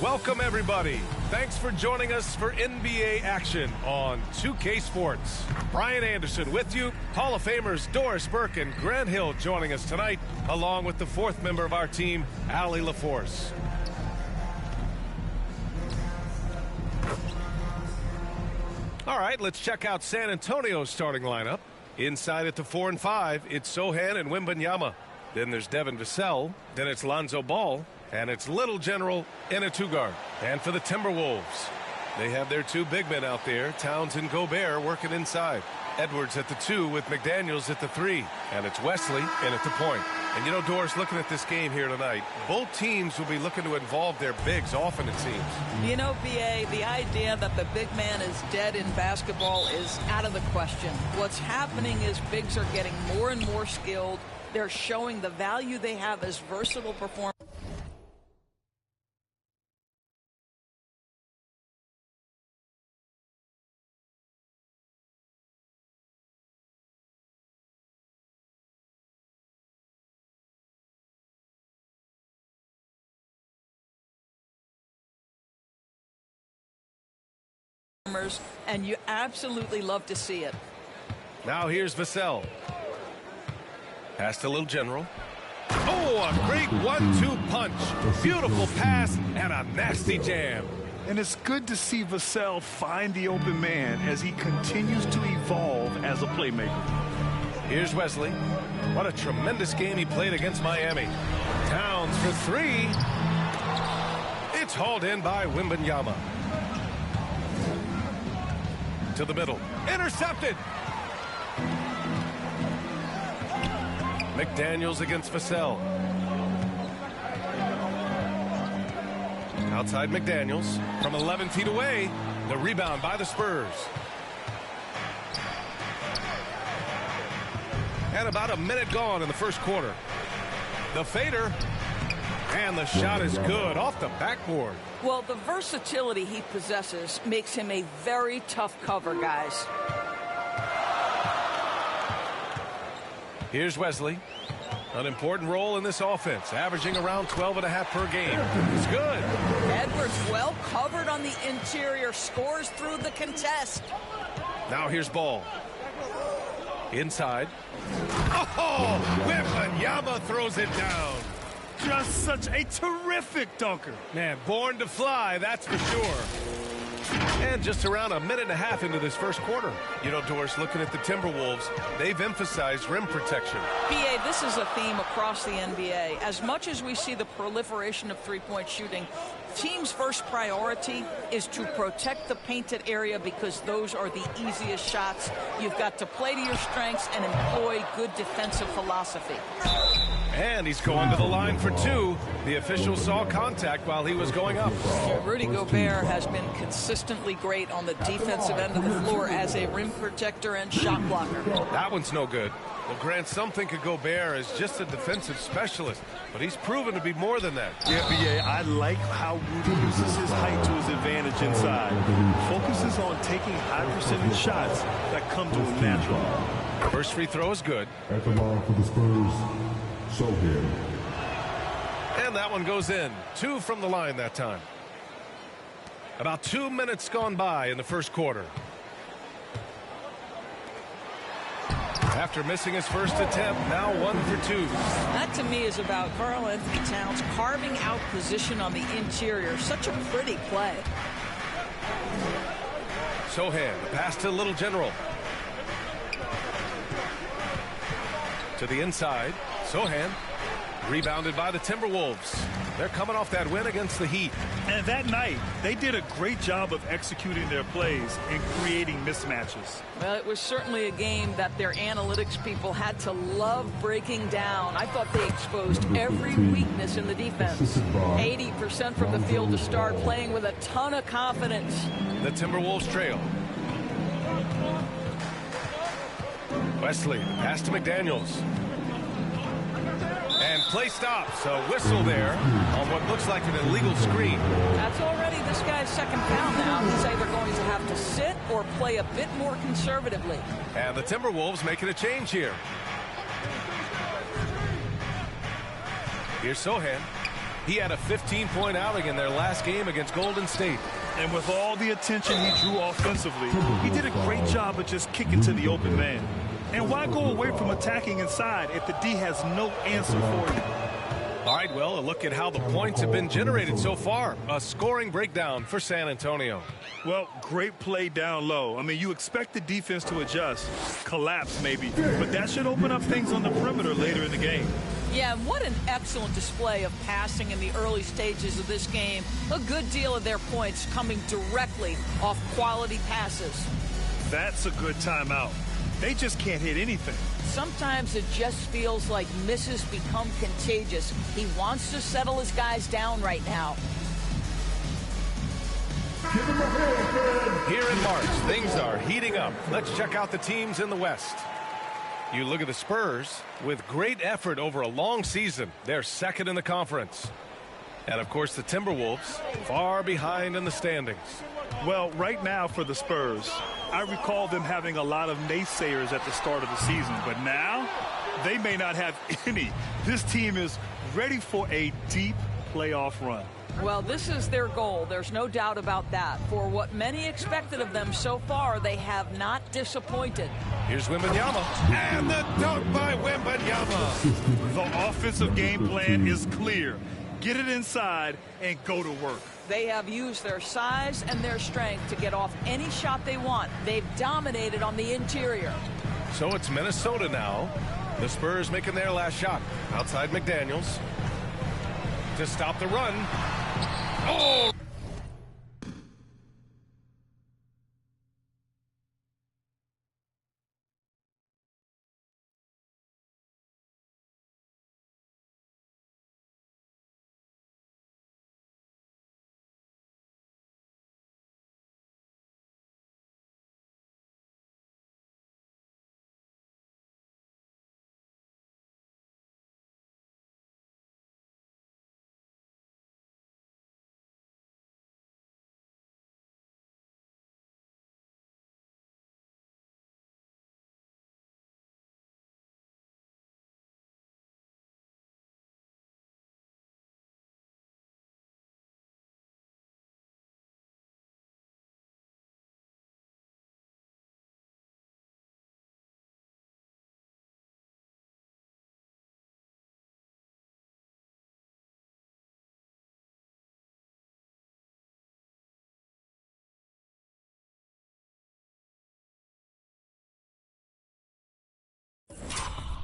Welcome, everybody. Thanks for joining us for NBA action on 2K Sports. Brian Anderson with you. Hall of Famers Doris Burke and Grant Hill joining us tonight, along with the fourth member of our team, Allie LaForce. All right, let's check out San Antonio's starting lineup. Inside at the 4 and 5, it's Sohan and Wembanyama. Then there's Devin Vassell. Then it's Lonzo Ball. And it's Little General in a two-guard. And for the Timberwolves, they have their two big men out there, Towns and Gobert, working inside. Edwards at the 2 with McDaniels at the 3. And it's Wesley in at the point. And you know, Doris, looking at this game here tonight, both teams will be looking to involve their bigs often, it seems. You know, B.A., the idea that the big man is dead in basketball is out of the question. What's happening is bigs are getting more and more skilled. They're showing the value they have as versatile performers. And you absolutely love to see it. Now here's Vassell. Pass to Little General. Oh, a great 1-2 punch. Beautiful pass and a nasty jam. And it's good to see Vassell find the open man as he continues to evolve as a playmaker. Here's Wesley. What a tremendous game he played against Miami. Towns for 3. It's hauled in by Wembanyama. To the middle. Intercepted. McDaniels against Vassell. Outside McDaniels from 11 feet away. The rebound by the Spurs. And about a minute gone in the first quarter. The fader. And the shot is good off the backboard. Well, the versatility he possesses makes him a very tough cover, guys. Here's Wesley. An important role in this offense, averaging around 12.5 per game. It's good. Edwards well covered on the interior, scores through the contest. Now here's Ball. Inside. Oh, Wembanyama throws it down. Just such a terrific dunker. Man, born to fly, that's for sure. And just around a minute and a half into this first quarter. You know, Doris, looking at the Timberwolves, they've emphasized rim protection. B.A., this is a theme across the NBA. As much as we see the proliferation of three-point shooting, team's first priority is to protect the painted area because those are the easiest shots. You've got to play to your strengths and employ good defensive philosophy. And he's going to the line for 2. The official saw contact while he was going up. Rudy Gobert has been consistently great on the defensive end of the floor as a rim protector and shot blocker. That one's no good. Well, Grant, some think of Gobert as just a defensive specialist, but he's proven to be more than that. Yeah, B.A., I like how Rudy uses his height to his advantage inside. Focuses on taking high percentage shots that come to him naturally. First free throw is good. At the line for the Spurs, Sohan. And that one goes in. 2 from the line that time. About 2 minutes gone by in the first quarter. After missing his first attempt, now 1 for 2. That to me is about Karl-Anthony Towns carving out position on the interior. Such a pretty play. Sohan, the pass to Little General. To the inside. Sohan, rebounded by the Timberwolves. They're coming off that win against the Heat. And that night, they did a great job of executing their plays and creating mismatches. Well, it was certainly a game that their analytics people had to love breaking down. I thought they exposed every weakness in the defense. 80% from the field to start, playing with a ton of confidence. The Timberwolves trail. Wesley, pass to McDaniels. And play stops. A whistle there on what looks like an illegal screen. That's already this guy's second foul now. He's either going to have to sit or play a bit more conservatively. And the Timberwolves making a change here. Here's Sohan. He had a 15-point outing in their last game against Golden State. And with all the attention he drew offensively, he did a great job of just kicking to the open man. And why go away from attacking inside if the D has no answer for you? All right, well, a look at how the points have been generated so far. A scoring breakdown for San Antonio. Well, great play down low. I mean, you expect the defense to adjust, collapse maybe, but that should open up things on the perimeter later in the game. Yeah, what an excellent display of passing in the early stages of this game. A good deal of their points coming directly off quality passes. That's a good timeout. They just can't hit anything. Sometimes it just feels like misses become contagious. He wants to settle his guys down right now. Here in March, things are heating up. Let's check out the teams in the West. You look at the Spurs with great effort over a long season. They're second in the conference. And, of course, the Timberwolves far behind in the standings. Well, right now for the Spurs, I recall them having a lot of naysayers at the start of the season. But now, they may not have any. This team is ready for a deep playoff run. Well, this is their goal. There's no doubt about that. For what many expected of them so far, they have not disappointed. Here's Wembanyama. And the dunk by Wembanyama. The offensive game plan is clear. Get it inside and go to work. They have used their size and their strength to get off any shot they want. They've dominated on the interior. So it's Minnesota now. The Spurs making their last shot. Outside McDaniels. To stop the run. Oh!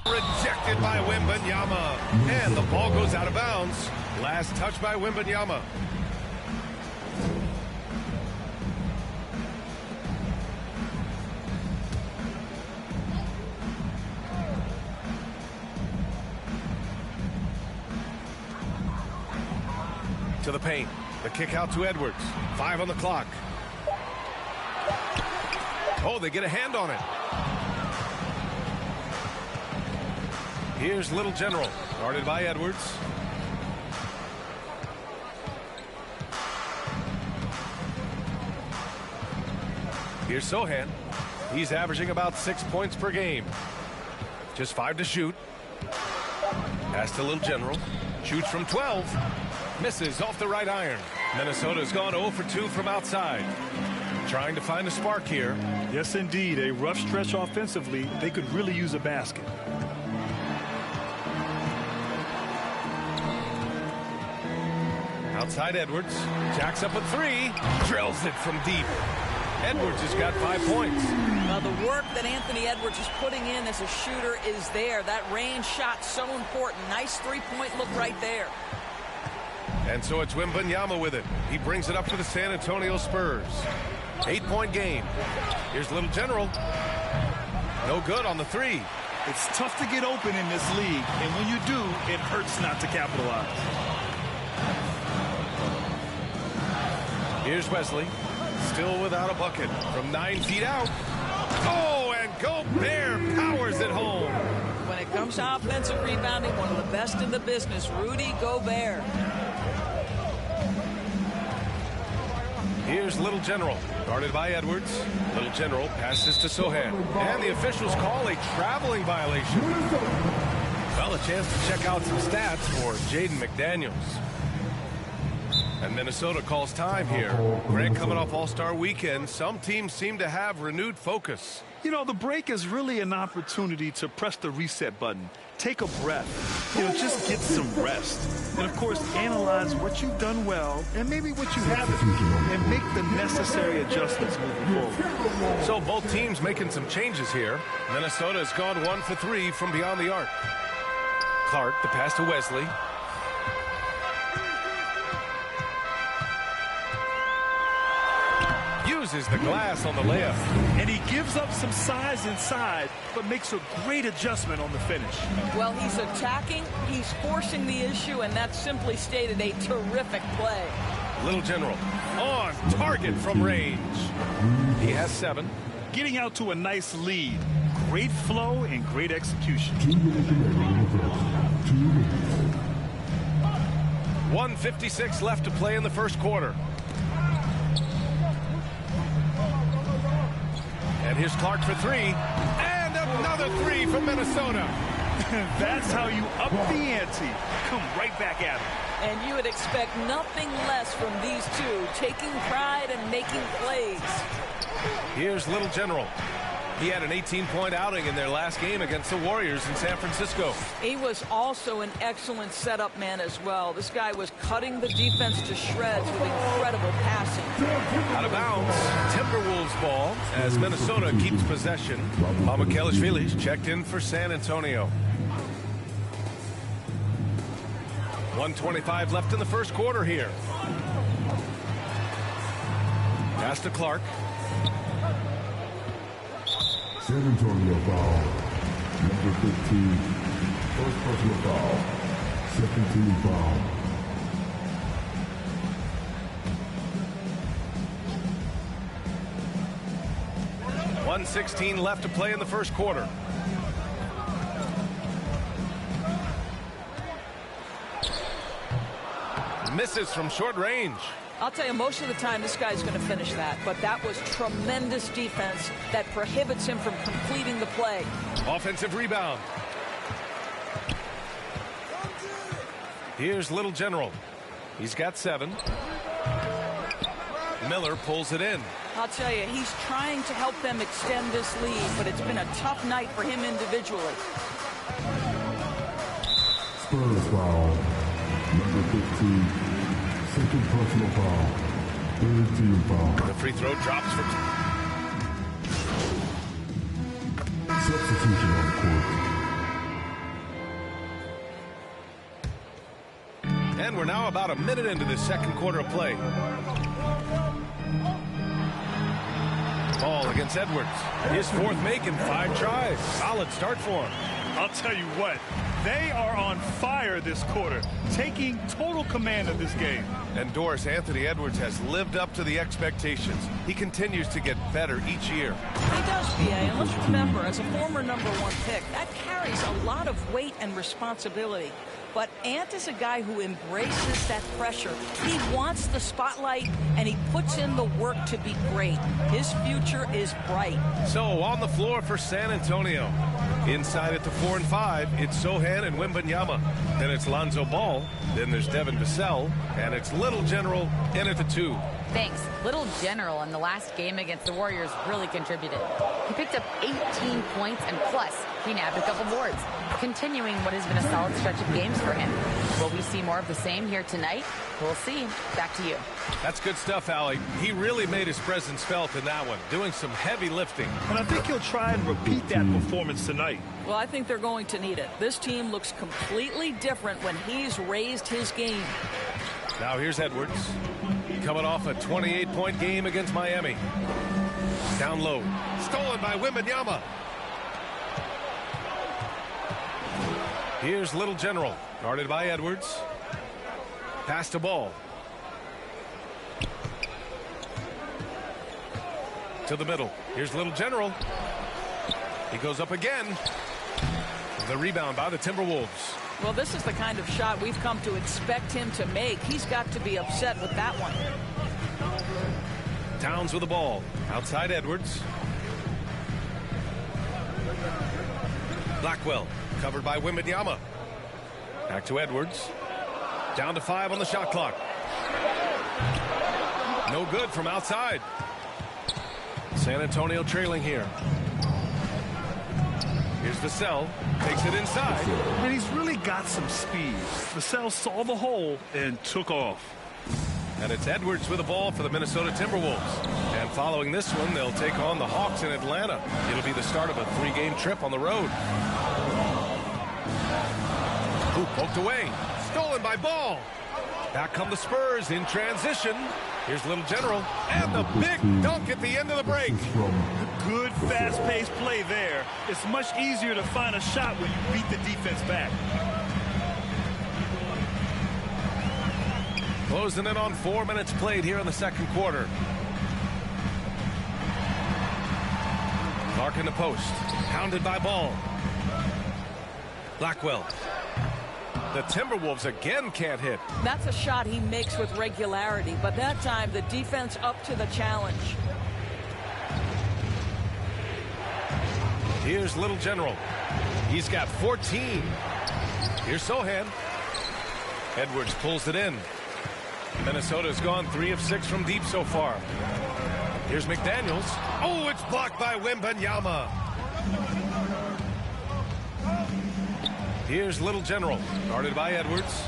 Rejected by Wembanyama. And the ball goes out of bounds. Last touch by Wembanyama. To the paint. The kick out to Edwards. 5 on the clock. Oh, they get a hand on it. Here's Little General, guarded by Edwards. Here's Sohan. He's averaging about 6 points per game. Just 5 to shoot. Pass to Little General. Shoots from 12. Misses off the right iron. Minnesota's gone 0 for 2 from outside. Trying to find a spark here. Yes, indeed. A rough stretch offensively. They could really use a basket. Outside Edwards. Jacks up a 3. Drills it from deep. Edwards has got 5 points. Now the work that Anthony Edwards is putting in as a shooter is there. That range shot so important. Nice three-point look right there. And so it's Wembanyama with it. He brings it up to the San Antonio Spurs. 8-point game. Here's Little General. No good on the 3. It's tough to get open in this league, and when you do, it hurts not to capitalize. Here's Wesley. Still without a bucket. From 9 feet out. Oh, and Gobert powers it home. When it comes to offensive rebounding, one of the best in the business, Rudy Gobert. Here's Little General, guarded by Edwards. Little General passes to Sohan. And the officials call a traveling violation. Well, a chance to check out some stats for Jaden McDaniels. And Minnesota calls time here. Grant, coming off All-Star weekend, some teams seem to have renewed focus. You know, the break is really an opportunity to press the reset button. Take a breath. You know, just get some rest. And, of course, analyze what you've done well and maybe what you haven't, and make the necessary adjustments moving forward. So both teams making some changes here. Minnesota has gone 1 for 3 from beyond the arc. Clark, the pass to Wesley. Uses the glass on the layup. And he gives up some size inside, but makes a great adjustment on the finish. Well, he's attacking, he's forcing the issue, and that's simply stated a terrific play. Little General on target from range. He has 7. Getting out to a nice lead. Great flow and great execution. 1:56 left to play in the first quarter. And here's Clark for 3. And another 3 from Minnesota. That's how you up the ante. Come right back at him. And you would expect nothing less from these two, taking pride and making plays. Here's Little General. He had an 18-point outing in their last game against the Warriors in San Francisco. He was also an excellent setup man as well. This guy was cutting the defense to shreds with incredible passing. Out of bounds, Timberwolves ball as Minnesota keeps possession. Mamukelashvili's checked in for San Antonio. 1:25 left in the first quarter here. Pass to Clark. San Antonio foul. Number 15. First personal foul. Second team foul. .116 left to play in the first quarter. Misses from short range. I'll tell you, most of the time this guy's going to finish that, but that was tremendous defense that prohibits him from completing the play. Offensive rebound. Here's Little General. He's got 7. Miller pulls it in. I'll tell you, he's trying to help them extend this lead, but it's been a tough night for him individually. Spurs foul. Number 15. Second personal foul. Third team foul. The free throw drops for... Substitution on the court. And we're now about a minute into this second quarter of play. Ball against Edwards. His 4th make in 5 tries. Solid start for him. I'll tell you what, they are on fire this quarter, taking total command of this game. And Doris, Anthony Edwards has lived up to the expectations. He continues to get better each year. He does, PA, and let's remember, as a former #1 pick, that carries a lot of weight and responsibility. But Ant is a guy who embraces that pressure. He wants the spotlight, and he puts in the work to be great. His future is bright. So on the floor for San Antonio. Inside at the 4 and 5, it's Sohan and Wembanyama. Then it's Lonzo Ball. Then there's Devin Vassell. And it's Little General in at the 2. Thanks. Little General in the last game against the Warriors really contributed. He picked up 18 points, and plus, he nabbed a couple boards, continuing what has been a solid stretch of games for him. Will we see more of the same here tonight? We'll see. Back to you. That's good stuff, Allie. He really made his presence felt in that one, doing some heavy lifting. And I think he'll try and repeat that performance tonight. Well, I think they're going to need it. This team looks completely different when he's raised his game. Now here's Edwards. Coming off a 28-point game against Miami. Down low. Stolen by Wembanyama. Here's Little General. Guarded by Edwards. Pass to Ball. To the middle. Here's Little General. He goes up again. The rebound by the Timberwolves. Well, this is the kind of shot we've come to expect him to make. He's got to be upset with that one. Towns with the ball. Outside Edwards. Blackwell covered by Wembanyama. Back to Edwards. Down to 5 on the shot clock. No good from outside. San Antonio trailing here. Here's Vassell. Takes it inside. And he's really got some speed. Vassell saw the hole and took off. And it's Edwards with the ball for the Minnesota Timberwolves. And following this one, they'll take on the Hawks in Atlanta. It'll be the start of a 3-game trip on the road. Hoop poked away. Stolen by Ball. Back come the Spurs in transition. Here's Little General. And the big dunk at the end of the break. Good fast-paced play there. It's much easier to find a shot when you beat the defense back. Closing in on 4 minutes played here in the second quarter. Clark in the post. Pounded by Ball. Blackwell. The Timberwolves again can't hit. That's a shot he makes with regularity, but that time the defense up to the challenge. Here's Little General. He's got 14. Here's Sohan. Edwards pulls it in. Minnesota's gone 3 of 6 from deep so far. Here's McDaniels. Oh, it's blocked by Wembanyama. Here's Little General, guarded by Edwards.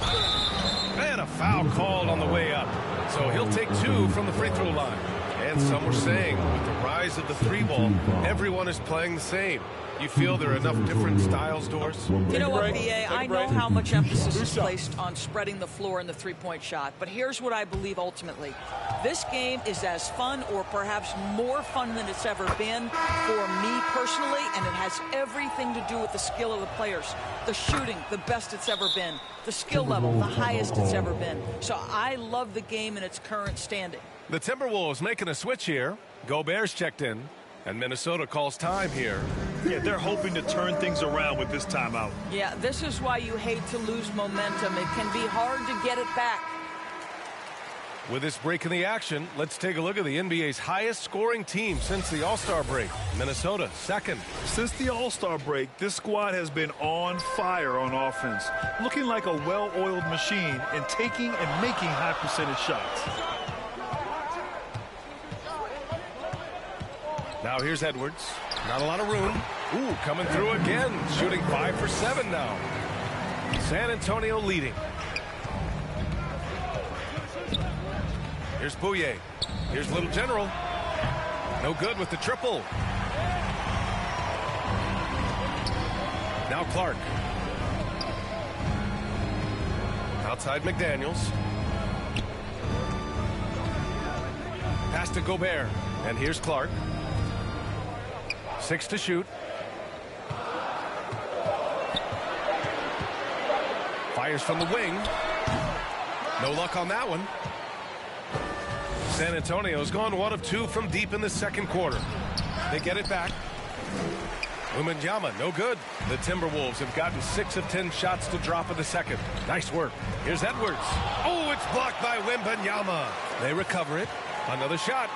And a foul called on the way up. So he'll take 2 from the free throw line. And some were saying, with the rise of the 3-ball, everyone is playing the same. You feel there are enough different styles, Doris? You know what, B.A., I know how much emphasis is placed on spreading the floor in the three-point shot, but here's what I believe ultimately. This game is as fun or perhaps more fun than it's ever been for me personally, and it has everything to do with the skill of the players. The shooting, the best it's ever been. The skill level, the highest it's ever been. So I love the game in its current standing. The Timberwolves making a switch here. Gobert's checked in, and Minnesota calls time here. Yeah, they're hoping to turn things around with this timeout. Yeah, this is why you hate to lose momentum. It can be hard to get it back. With this break in the action, let's take a look at the NBA's highest scoring team since the All-Star break. Minnesota, second. Since the All-Star break, this squad has been on fire on offense, looking like a well-oiled machine and taking and making high percentage shots. Now here's Edwards. Not a lot of room. Ooh, coming through again. Shooting 5 for 7 now. San Antonio leading. Here's Bouye. Here's Little General. No good with the triple. Now Clark. Outside McDaniels. Pass to Gobert. And here's Clark. 6 to shoot. Fires from the wing. No luck on that one. San Antonio's gone 1 of 2 from deep in the second quarter. They get it back. Wembanyama, no good. The Timberwolves have gotten 6 of 10 shots to drop in the second. Nice work. Here's Edwards. Oh, it's blocked by Wembanyama. They recover it. Another shot.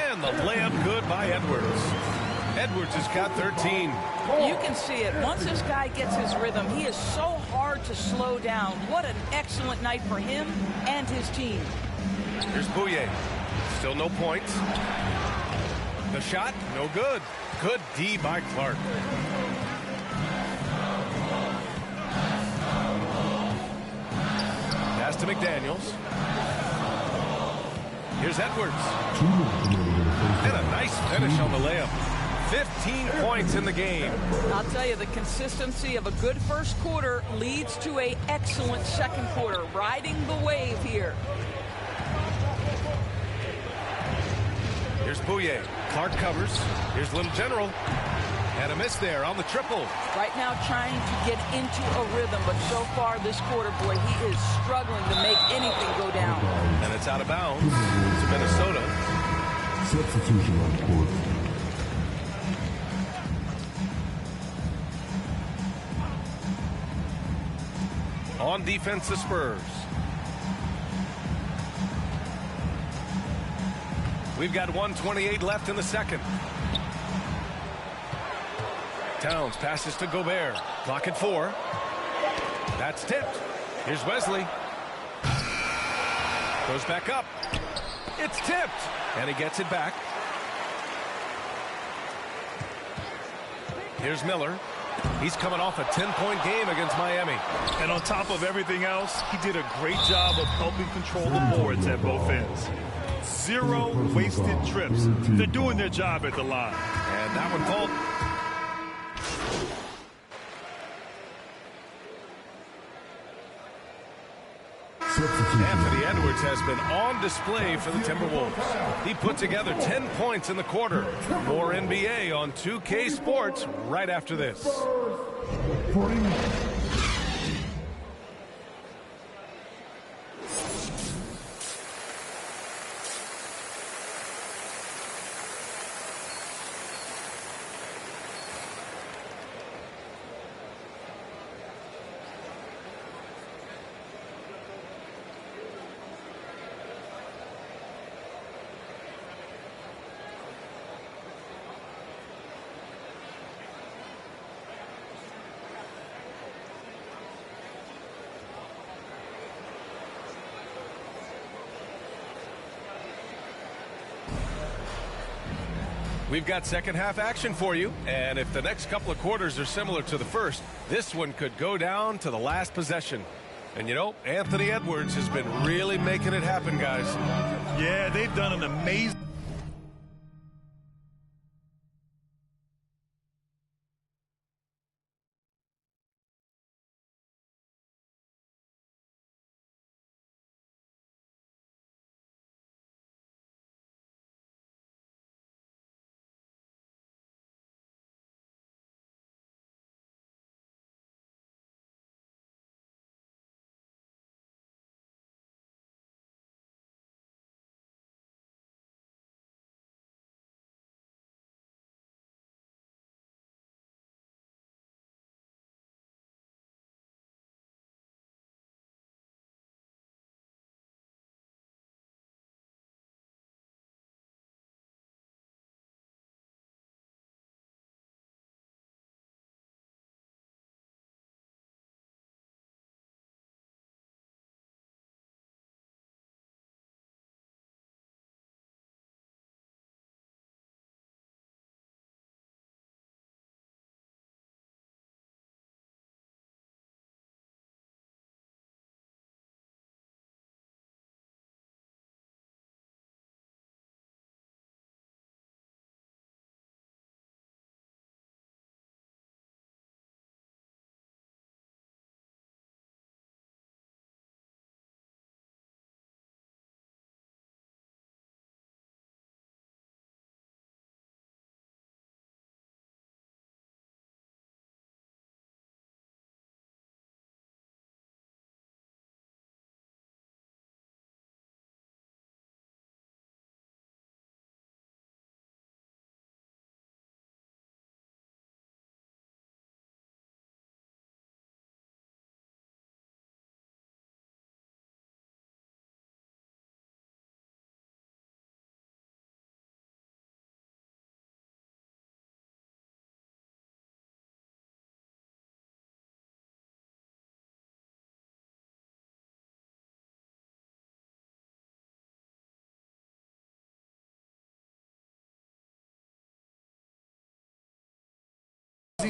And the layup good by Edwards. Edwards has got 13. You can see it. Once this guy gets his rhythm, he is so hard to slow down. What an excellent night for him and his team. Here's Bouye. Still no points. The shot, no good. Good D by Clark. Pass to McDaniels. Here's Edwards. And a nice finish on the layup. 15 points in the game. I'll tell you, the consistency of a good first quarter leads to an excellent second quarter. Riding the wave here. Here's Bouye. Clark covers. Here's Little General. And a miss there on the triple. Right now trying to get into a rhythm, but so far this quarter, boy, he is struggling to make anything go down. And it's out of bounds to Minnesota. Substitution on court. On defense, the Spurs. We've got 1:28 left in the second. Towns passes to Gobert. Clock at 4. That's tipped. Here's Wesley. Goes back up. It's tipped. And he gets it back. Here's Miller. He's coming off a 10-point game against Miami. And on top of everything else, he did a great job of helping control the boards at both ends. 0 wasted trips. They're doing their job at the line. And that one called. Anthony Edwards has been on display for the Timberwolves. He put together 10 points in the quarter. More NBA on 2K Sports right after this. We've got second half action for you, and if the next couple of quarters are similar to the first, this one could go down to the last possession. And you know, Anthony Edwards has been really making it happen, guys. Yeah, they've done an amazing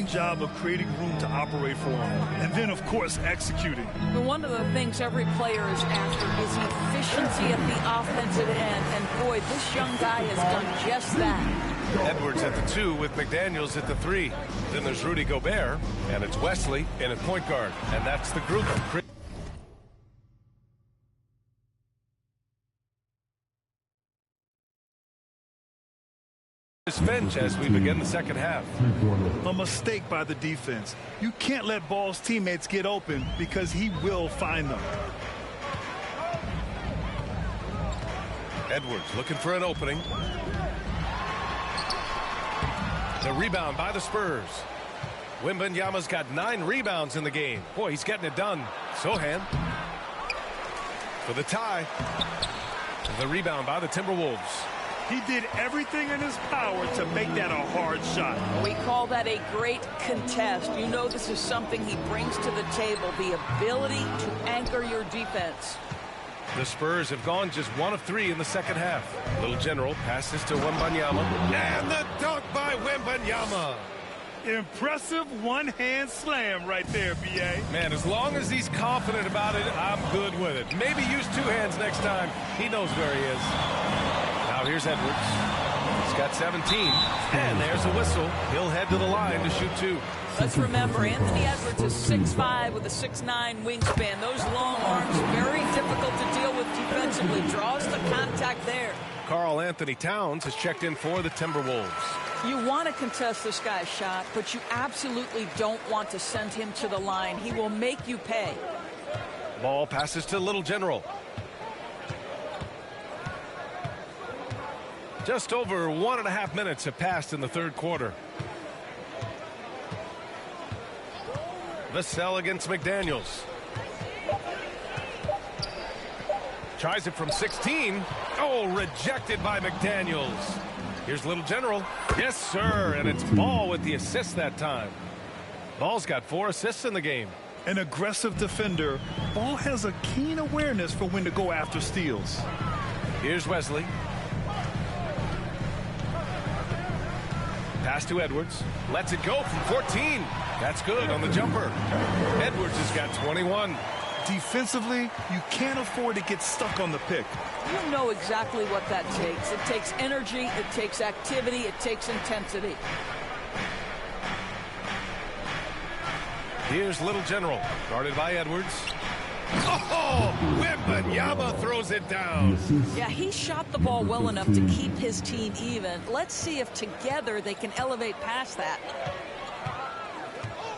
job of creating room to operate for him, and then of course executing. And one of the things every player is after is efficiency at the offensive end, and boy, this young guy has done just that. Edwards at the 2 with McDaniels at the 3. Then there's Rudy Gobert, and it's Wesley in at point guard, and that's the group of bench as we begin the second half. A mistake by the defense. You can't let Ball's teammates get open because he will find them. Edwards looking for an opening. The rebound by the Spurs. Wembanyama's got 9 rebounds in the game. Boy, he's getting it done. Sohan for the tie. The rebound by the Timberwolves. He did everything in his power to make that a hard shot. We call that a great contest. You know this is something he brings to the table, the ability to anchor your defense. The Spurs have gone just 1 of 3 in the second half. Little General passes to Wembanyama. And the dunk by Wembanyama. Impressive one-hand slam right there, B.A. Man, as long as he's confident about it, I'm good with it. Maybe use 2 hands next time. He knows where he is. Now here's Edwards. He's got 17. And there's a whistle. He'll head to the line to shoot 2. Let's remember, Anthony Edwards is 6'5" with a 6'9" wingspan. Those long arms, very difficult to deal with defensively. Draws the contact there. Karl Anthony Towns has checked in for the Timberwolves. You want to contest this guy's shot, but you absolutely don't want to send him to the line. He will make you pay. Ball passes to Little General. Just over 1.5 minutes have passed in the third quarter. Vassell against McDaniels. Tries it from 16. Oh, rejected by McDaniels. Here's Little General. Yes, sir. And it's Ball with the assist that time. Ball's got 4 assists in the game. An aggressive defender. Ball has a keen awareness for when to go after steals. Here's Wesley. Pass to Edwards. Lets it go from 14. That's good on the jumper. Edwards has got 21. Defensively, you can't afford to get stuck on the pick. You know exactly what that takes. It takes energy, it takes activity, it takes intensity. Here's Little General, guarded by Edwards. Oh, Wembanyama throws it down. Yeah, he shot the ball well enough to keep his team even. Let's see if together they can elevate past that.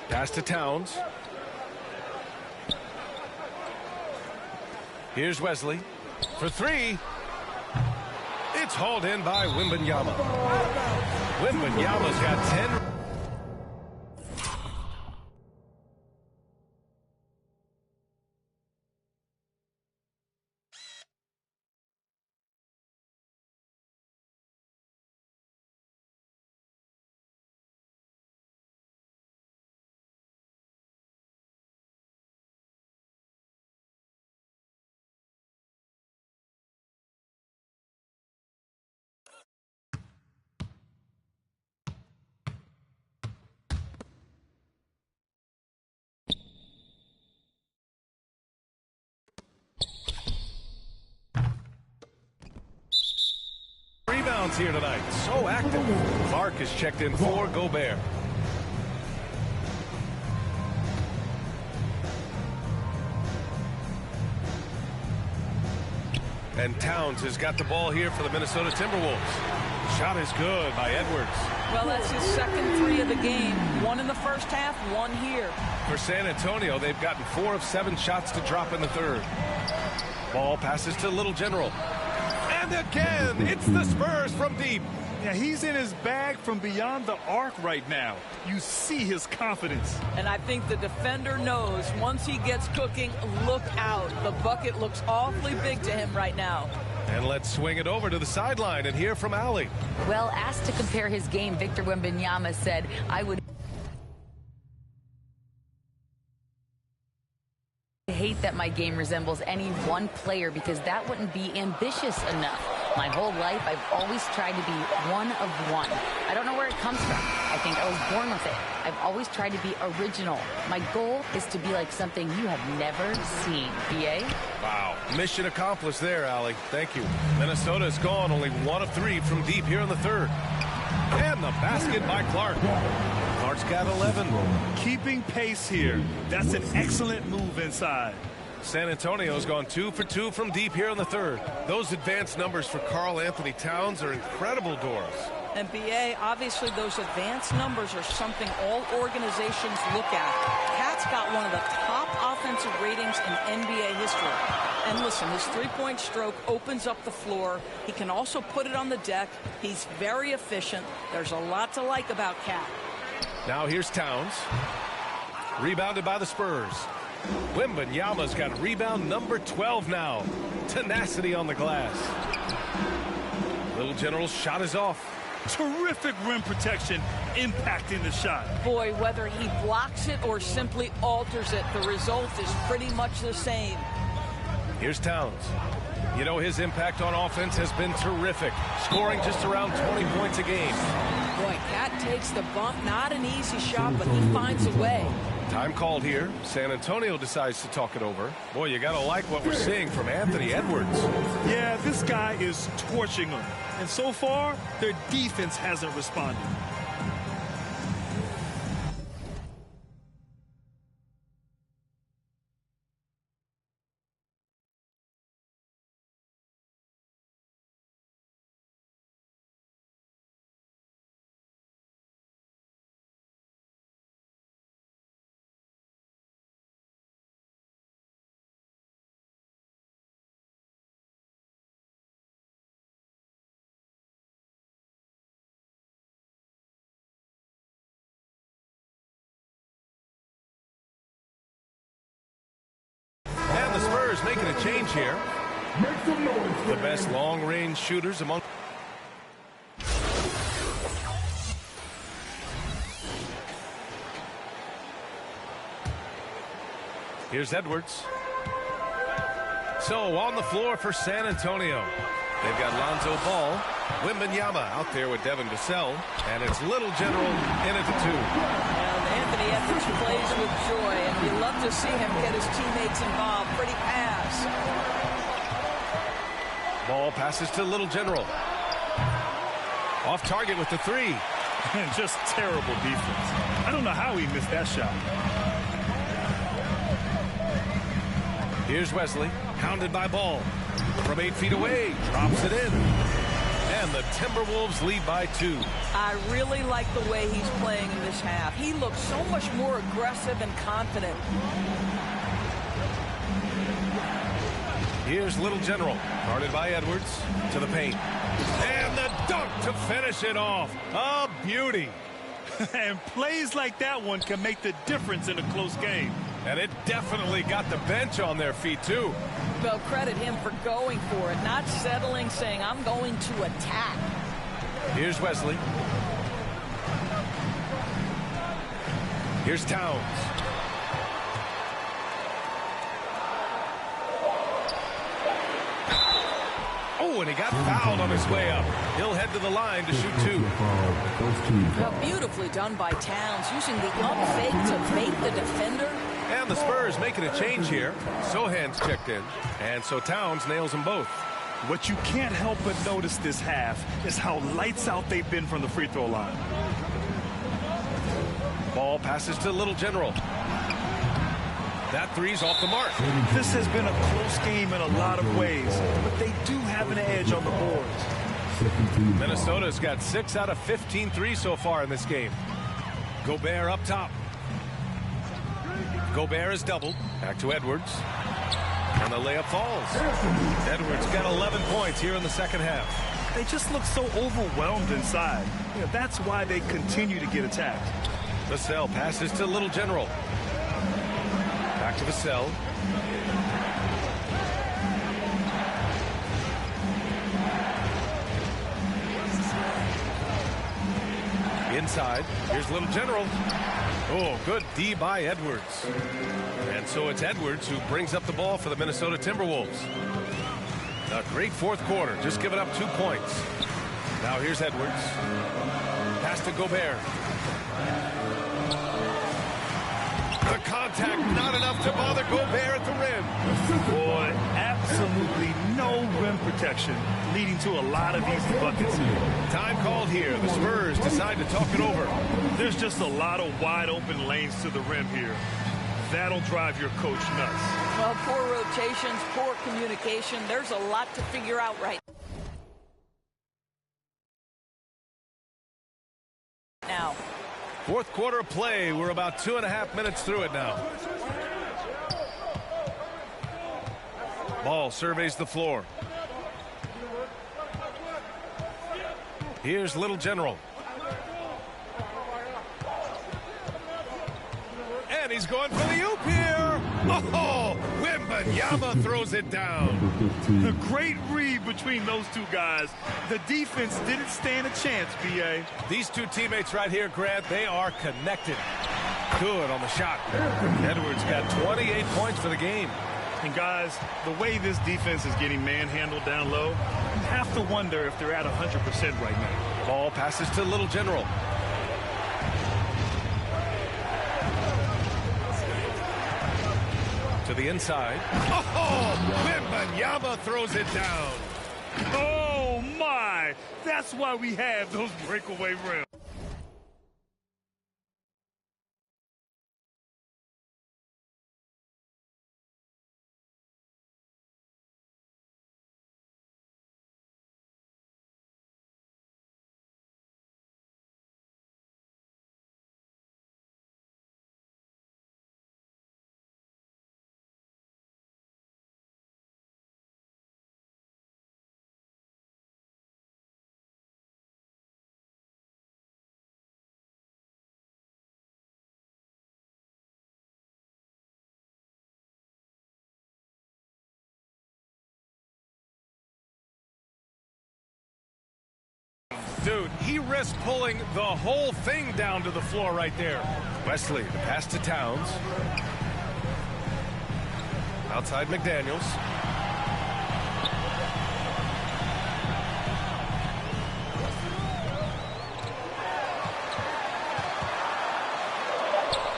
Pass to Towns. Here's Wesley for 3. It's hauled in by Wembanyama. Wembanyama's got 10. Rebounds here tonight. So active. Clark is checked in for Gobert. And Towns has got the ball here for the Minnesota Timberwolves. Shot is good by Edwards. Well, that's his second 3 of the game. 1 in the first half, 1 here. For San Antonio, they've gotten 4 of 7 shots to drop in the third. Ball passes to Little General. And again, it's the Spurs from deep. Yeah, he's in his bag from beyond the arc right now. You see his confidence. And I think the defender knows once he gets cooking, look out. The bucket looks awfully big to him right now. And let's swing it over to the sideline and hear from Allie. Well, asked to compare his game, Victor Wembanyama said, I would hate that my game resembles any one player because that wouldn't be ambitious enough. My whole life, I've always tried to be one of one. I don't know where it comes from. I think I was born with it. I've always tried to be original. My goal is to be like something you have never seen. B.A.? Wow. Mission accomplished there, Allie. Thank you. Minnesota's gone only 1 of 3 from deep here in the third. And the basket by Clark. Clark's got 11. Keeping pace here. That's an excellent move inside. San Antonio's gone 2 for 2 from deep here in the third. Those advanced numbers for Karl Anthony Towns are incredible, Doris. And B.A., obviously those advanced numbers are something all organizations look at. Cat's got one of the top offensive ratings in NBA history. And listen, his three-point stroke opens up the floor. He can also put it on the deck. He's very efficient. There's a lot to like about Cat. Now here's Towns. Rebounded by the Spurs. Wembanyama's got rebound number 12 now. Tenacity on the glass. Little General's shot is off. Terrific rim protection impacting the shot. Boy, whether he blocks it or simply alters it, the result is pretty much the same. Here's Towns. You know, his impact on offense has been terrific, scoring just around 20 points a game. Boy, Cat takes the bump. Not an easy shot, but he finds a way. Time called here. San Antonio decides to talk it over. Boy, you got to like what we're seeing from Anthony Edwards. Yeah, this guy is torching them. And so far, their defense hasn't responded. And the Spurs making a change here. The best long-range shooters among... Here's Edwards. So on the floor for San Antonio. They've got Lonzo Ball, Wembanyama out there with Devin Vassell, and it's Little General in at the 2. And Anthony Edwards plays with joy, and you love to see him get his teammates involved. Pretty pass. Ball passes to Little General. Off target with the 3. And just terrible defense. I don't know how he missed that shot. Here's Wesley, hounded by Ball. From 8 feet away, drops it in. And the Timberwolves lead by 2. I really like the way he's playing in this half. He looks so much more aggressive and confident. Here's Little General, guarded by Edwards, to the paint. And the dunk to finish it off. A beauty. And plays like that one can make the difference in a close game. And it definitely got the bench on their feet, too. Well, credit him for going for it, not settling, saying, I'm going to attack. Here's Wesley. Here's Towns. Oh, and he got fouled on his way up. He'll head to the line to shoot 2. Well, beautifully done by Towns, using the up fake to bait the defender. And the Spurs making a change here. Sohan's checked in. And so Towns nails them both. What you can't help but notice this half is how lights out they've been from the free throw line. Ball passes to Little General. That 3's off the mark. This has been a close game in a lot of ways, but they do have an edge on the boards. Minnesota's got 6 out of 15 threes so far in this game. Gobert up top. Gobert is doubled. Back to Edwards. And the layup falls. Edwards got 11 points here in the second half. They just look so overwhelmed inside. Yeah, that's why they continue to get attacked. Vassell passes to Little General. Back to Vassell. Inside. Here's Little General. Oh, good D by Edwards. And so it's Edwards who brings up the ball for the Minnesota Timberwolves. A great fourth quarter, just giving up 2 points. Now here's Edwards. Pass to Gobert. The contact not enough to bother Gobert at the rim. Boy, absolutely no rim protection, leading to a lot of easy buckets. Time called here. The Spurs decide to talk it over. There's just a lot of wide open lanes to the rim here. That'll drive your coach nuts. Well, poor rotations, poor communication. There's a lot to figure out right now. Fourth quarter of play. We're about 2.5 minutes through it now. Ball surveys the floor. Here's Little General. And he's going for the oop here. Oh, Wembanyama throws it down. The great read between those two guys. The defense didn't stand a chance, B.A. These two teammates right here, Grant, they are connected. Good on the shot. Edwards got 28 points for the game. And guys, the way this defense is getting manhandled down low, you have to wonder if they're at 100% right now. Ball passes to Little General. To the inside. Oh, Wembanyama throws it down. Oh, my. That's why we have those breakaway rims. Dude, he risked pulling the whole thing down to the floor right there. Wesley, the pass to Towns. Outside McDaniels.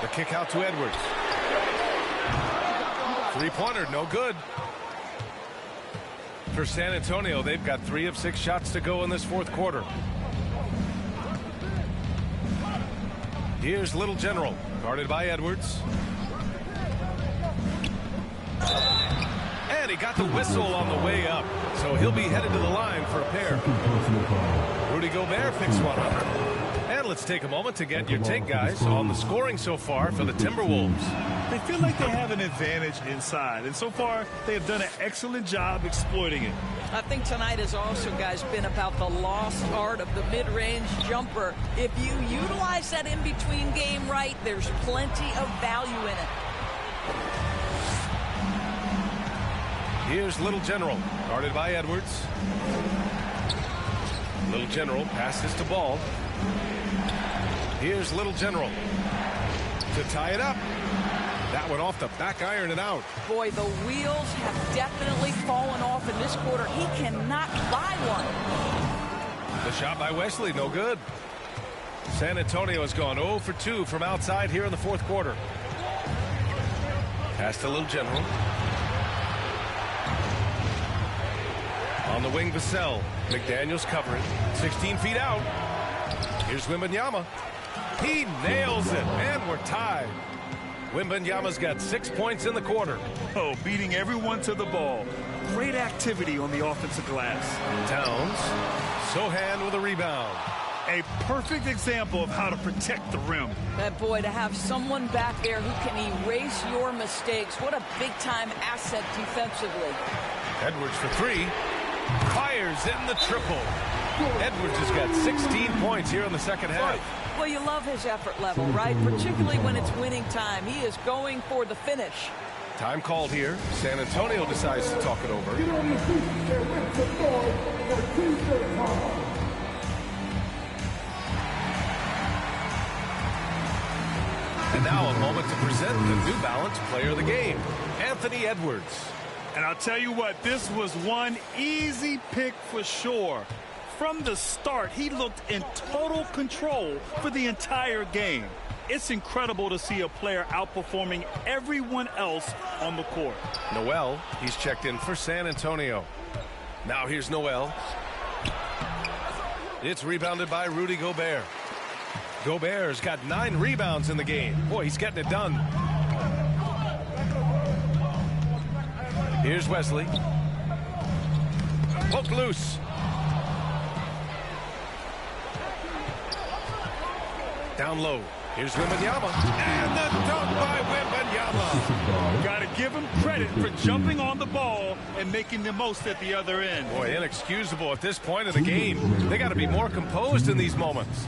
The kick out to Edwards. Three-pointer, no good. For San Antonio, they've got 3 of 6 shots to go in this fourth quarter. Here's Little General, guarded by Edwards. And he got the whistle on the way up, so he'll be headed to the line for a pair. Rudy Gobert picks one up. And let's take a moment to get your take, guys, on the scoring so far for the Timberwolves. They feel like they have an advantage inside, and so far they have done an excellent job exploiting it. I think tonight has also, guys, been about the lost art of the mid-range jumper. If you utilize that in-between game right, there's plenty of value in it. Here's Little General, guarded by Edwards. Little General passes to Ball. Here's Little General to tie it up. That one off the back iron and out. Boy, the wheels have definitely fallen off in this quarter. He cannot buy one. The shot by Wesley, no good. San Antonio has gone 0 for 2 from outside here in the fourth quarter. Pass to Little General. On the wing, Vassell. McDaniels covering. 16 feet out. Here's Wembanyama. He nails it, and we're tied. Wembanyama's got 6 points in the quarter. Oh, beating everyone to the ball. Great activity on the offensive glass. Towns. Sohan with a rebound. A perfect example of how to protect the rim. That boy, to have someone back there who can erase your mistakes. What a big-time asset defensively. Edwards for 3. Fires in the triple. Edwards has got 16 points here in the second half. Well, you love his effort level, right? Particularly when it's winning time. He is going for the finish. Time called here. San Antonio decides to talk it over. And now a moment to present the New Balance Player of the Game, Anthony Edwards. And I'll tell you what, this was one easy pick for sure. From the start, he looked in total control for the entire game. It's incredible to see a player outperforming everyone else on the court. Noel, he's checked in for San Antonio. Now here's Noel. It's rebounded by Rudy Gobert. Gobert's got 9 rebounds in the game. Boy, he's getting it done. Here's Wesley. Poked loose. Down low. Here's Wembanyama. And the dunk by Wembanyama. Got to give him credit for jumping on the ball and making the most at the other end. Boy, inexcusable at this point of the game. They got to be more composed in these moments.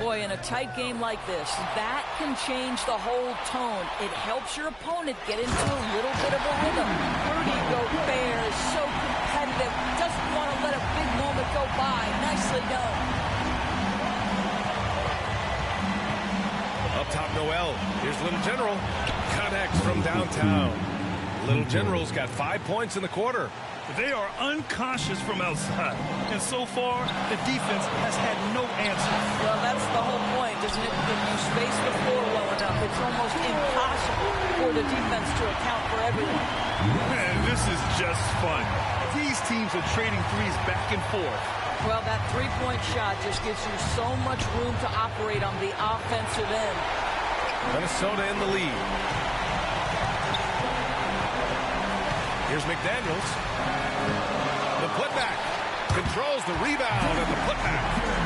Boy, in a tight game like this, that can change the whole tone. It helps your opponent get into a little bit of a rhythm. Rudy Gobert is so competitive. Doesn't want to let a big moment go by. Nicely done. Up top, Noel. Here's Little General. Connects from downtown. Little General's got 5 points in the quarter. They are unconscious from outside. And so far, the defense has had no answer. Well, that's the whole point, isn't it? If you space the floor well enough, it's almost impossible for the defense to account for everyone. Man, this is just fun. These teams are trading threes back and forth. Well, that three-point shot just gives you so much room to operate on the offensive end. Minnesota in the lead. Here's McDaniels. The putback. Controls the rebound and the putback.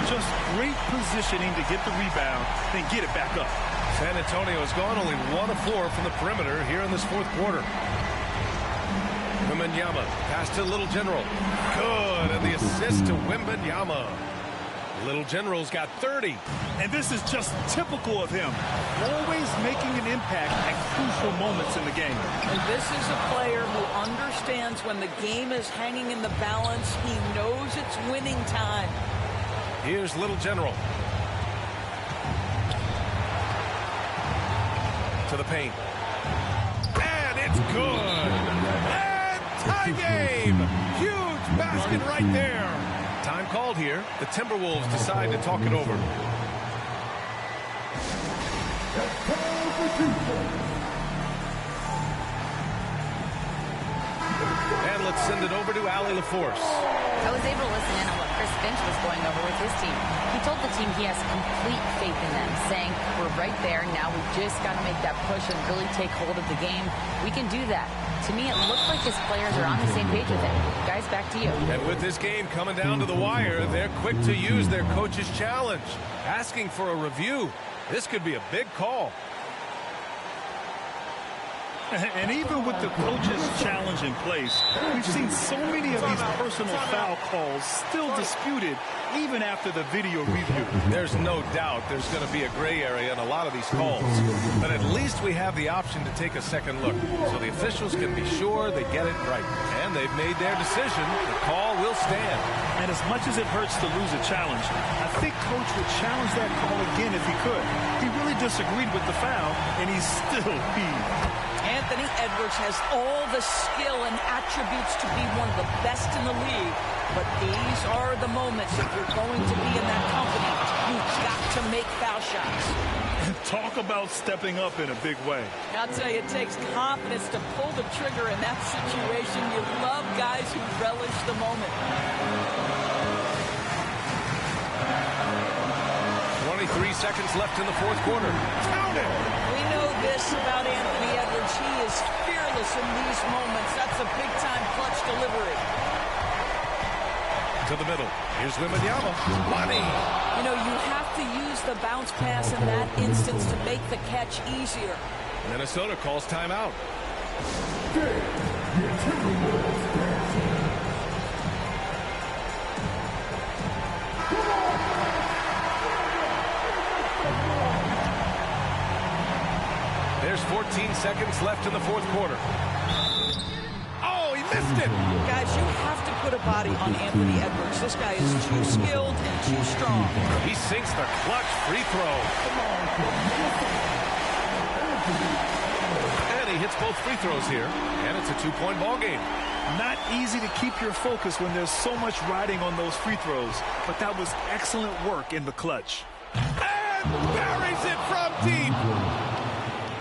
Just great positioning to get the rebound, then get it back up. San Antonio has gone only 1 of 4 from the perimeter here in this fourth quarter. Wembanyama pass to Little General. Good, and the assist to Wembanyama. Little General's got 30. And this is just typical of him. Always making an impact at crucial moments in the game. And this is a player who understands when the game is hanging in the balance. He knows it's winning time. Here's Little General. To the paint. And it's good. And tie game. Huge basket right there. Time called here. The Timberwolves decide to talk it over. And let's send it over to Allie LaForce. I was able to listen in on what Chris Finch was going over with his team. He told the team he has complete faith in them, saying, we're right there, now we just got to make that push and really take hold of the game. We can do that. To me, it looks like his players are on the same page with him. Guys, back to you. And with this game coming down to the wire, they're quick to use their coach's challenge, asking for a review. This could be a big call. And even with the coach's challenge in place, we've seen so many of these personal foul calls still disputed even after the video review. There's no doubt there's going to be a gray area in a lot of these calls. But at least we have the option to take a second look so the officials can be sure they get it right. And they've made their decision. The call will stand. And as much as it hurts to lose a challenge, I think Coach would challenge that call again if he could. He really disagreed with the foul, and he's still heaved. Anthony Edwards has all the skill and attributes to be one of the best in the league. But these are the moments, if you're going to be in that company, you've got to make foul shots. And talk about stepping up in a big way. I'll tell you, it takes confidence to pull the trigger in that situation. You love guys who relish the moment. 23 seconds left in the fourth quarter. Count it! We know this about Anthony Edwards. He is fearless in these moments. That's a big-time clutch delivery. To the middle. Here's Wembanyama. Money! You know, you have to use the bounce pass in that instance to make the catch easier. Minnesota calls timeout. There's 14 seconds left in the fourth quarter. Oh, he missed it! Guys, you have to put a body on Anthony Edwards. This guy is too skilled and too strong. He sinks the clutch free throw. And he hits both free throws here. And it's a two-point ball game. Not easy to keep your focus when there's so much riding on those free throws. But that was excellent work in the clutch. And buries it from deep.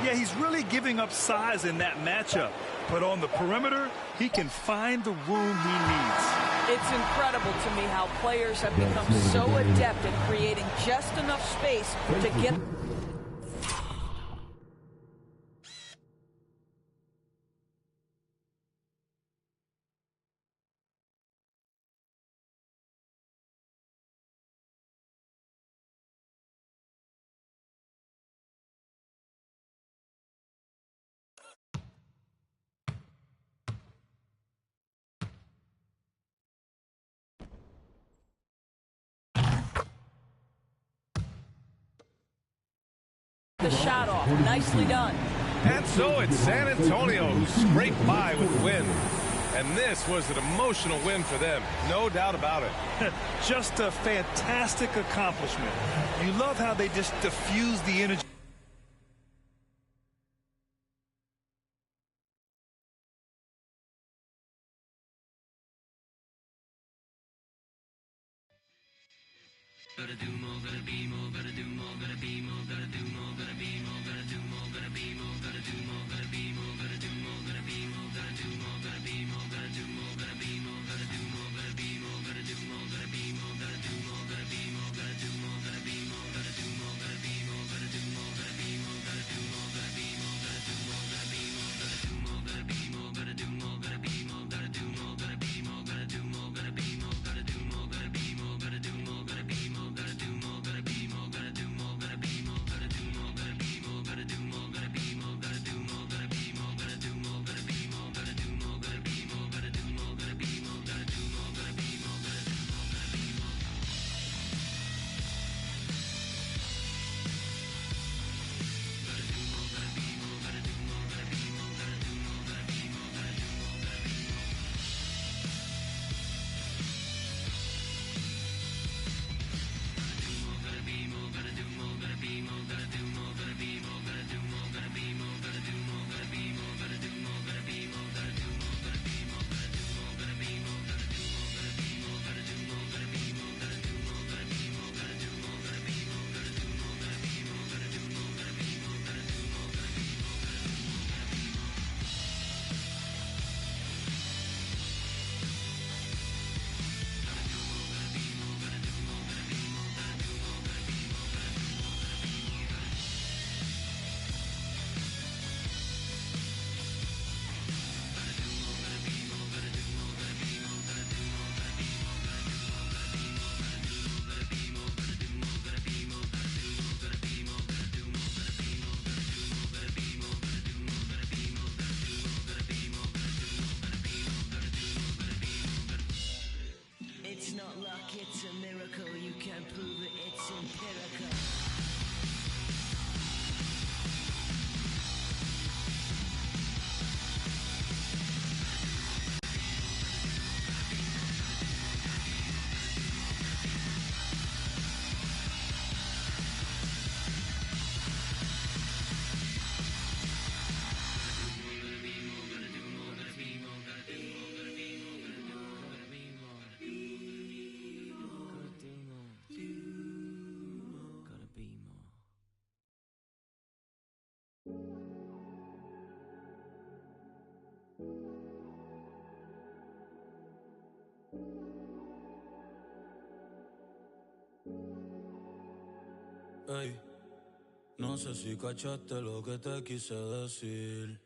Yeah, he's really giving up size in that matchup. But on the perimeter, he can find the room he needs. It's incredible to me how players have become so adept at creating just enough space to get... the shot off. Nicely done. And so it's San Antonio who scraped by with the win. And this was an emotional win for them. No doubt about it. Just a fantastic accomplishment. You love how they just diffuse the energy. It's not luck, it's a miracle. You can prove it, it's empirical. Ey, no sé si cachaste lo que te quise decir.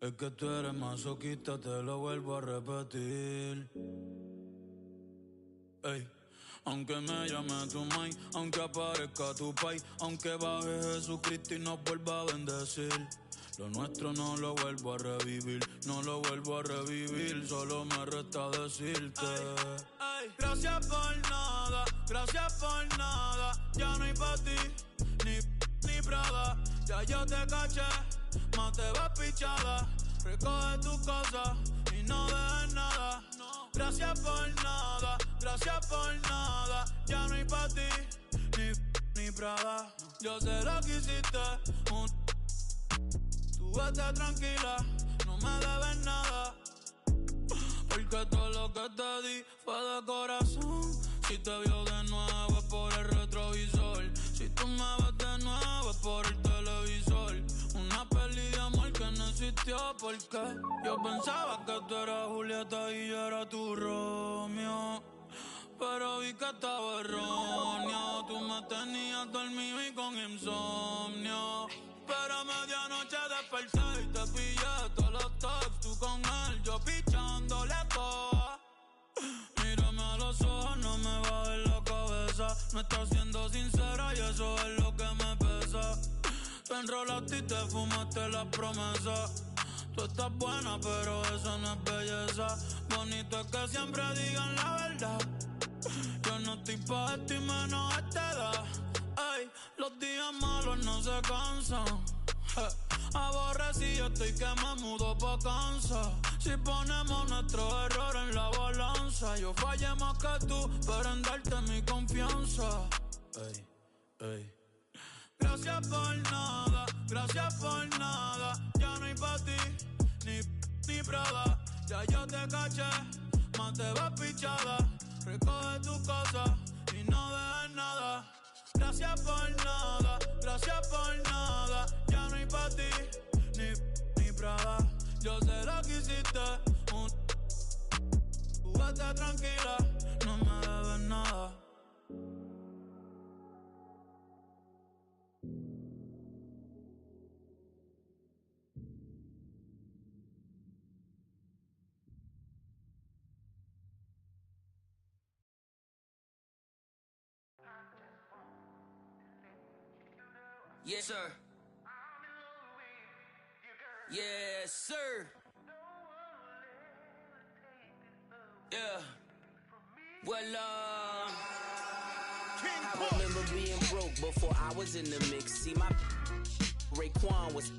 Es que tú eres masoquista, te lo vuelvo a repetir. Ey, aunque me llame tu mai, aunque aparezca tu pai, aunque baje Jesucristo y nos vuelva a bendecir, lo nuestro no lo vuelvo a revivir, no lo vuelvo a revivir, solo me resta decirte. Ay, gracias por nada, ya no hay pa' ti, ni Prada, ya yo te caché, más te vas pichada, recoge tus cosas y no dejes nada. Gracias por nada, ya no hay pa' ti, ni Prada, yo sé lo que hiciste, tú vete tranquila, no me debes nada, porque todo lo que te di fue de corazón. Si te vio de nuevo es por el retrovisor, si tú me ves de nuevo es por el televisor. Una peli de amor que no existió porque yo pensaba que tú eras Julieta y yo era tu Romeo, pero vi que estaba erróneo. Tú me tenías dormido y con insomnio, pero a medianoche desperté y te pillé todos los texts, tú con él, yo pichándole todo. Mírame a los ojos, no me bajes la cabeza, no estás siendo sincera y eso es lo que me pesa. Te enrolaste y te fumaste las promesas. Tú estás buena, pero eso no es belleza. Bonito es que siempre digan la verdad. Yo no estoy pa' esto y menos a esta edad. Ey, los días malos no se cansan. Aborrecido estoy que me mudo pa' Kansas. Si ponemos nuestro error en la balanza, yo fallé más que tú, pero en darte mi confianza. Ey, ey. Gracias por nada, ya no hay pa' ti, ni Prada, ya yo te caché, más te vas pichada, recoge tu cosa y no dejes nada. Gracias por nada, gracias por nada. Ya no hay pa' ti, ni Prada. Yo sé lo que hiciste, tú vete tranquila, no me debes nada. Yes, sir. Yes, sir. Yeah. Well, I remember being broke before I was in the mix. See, my Raekwon was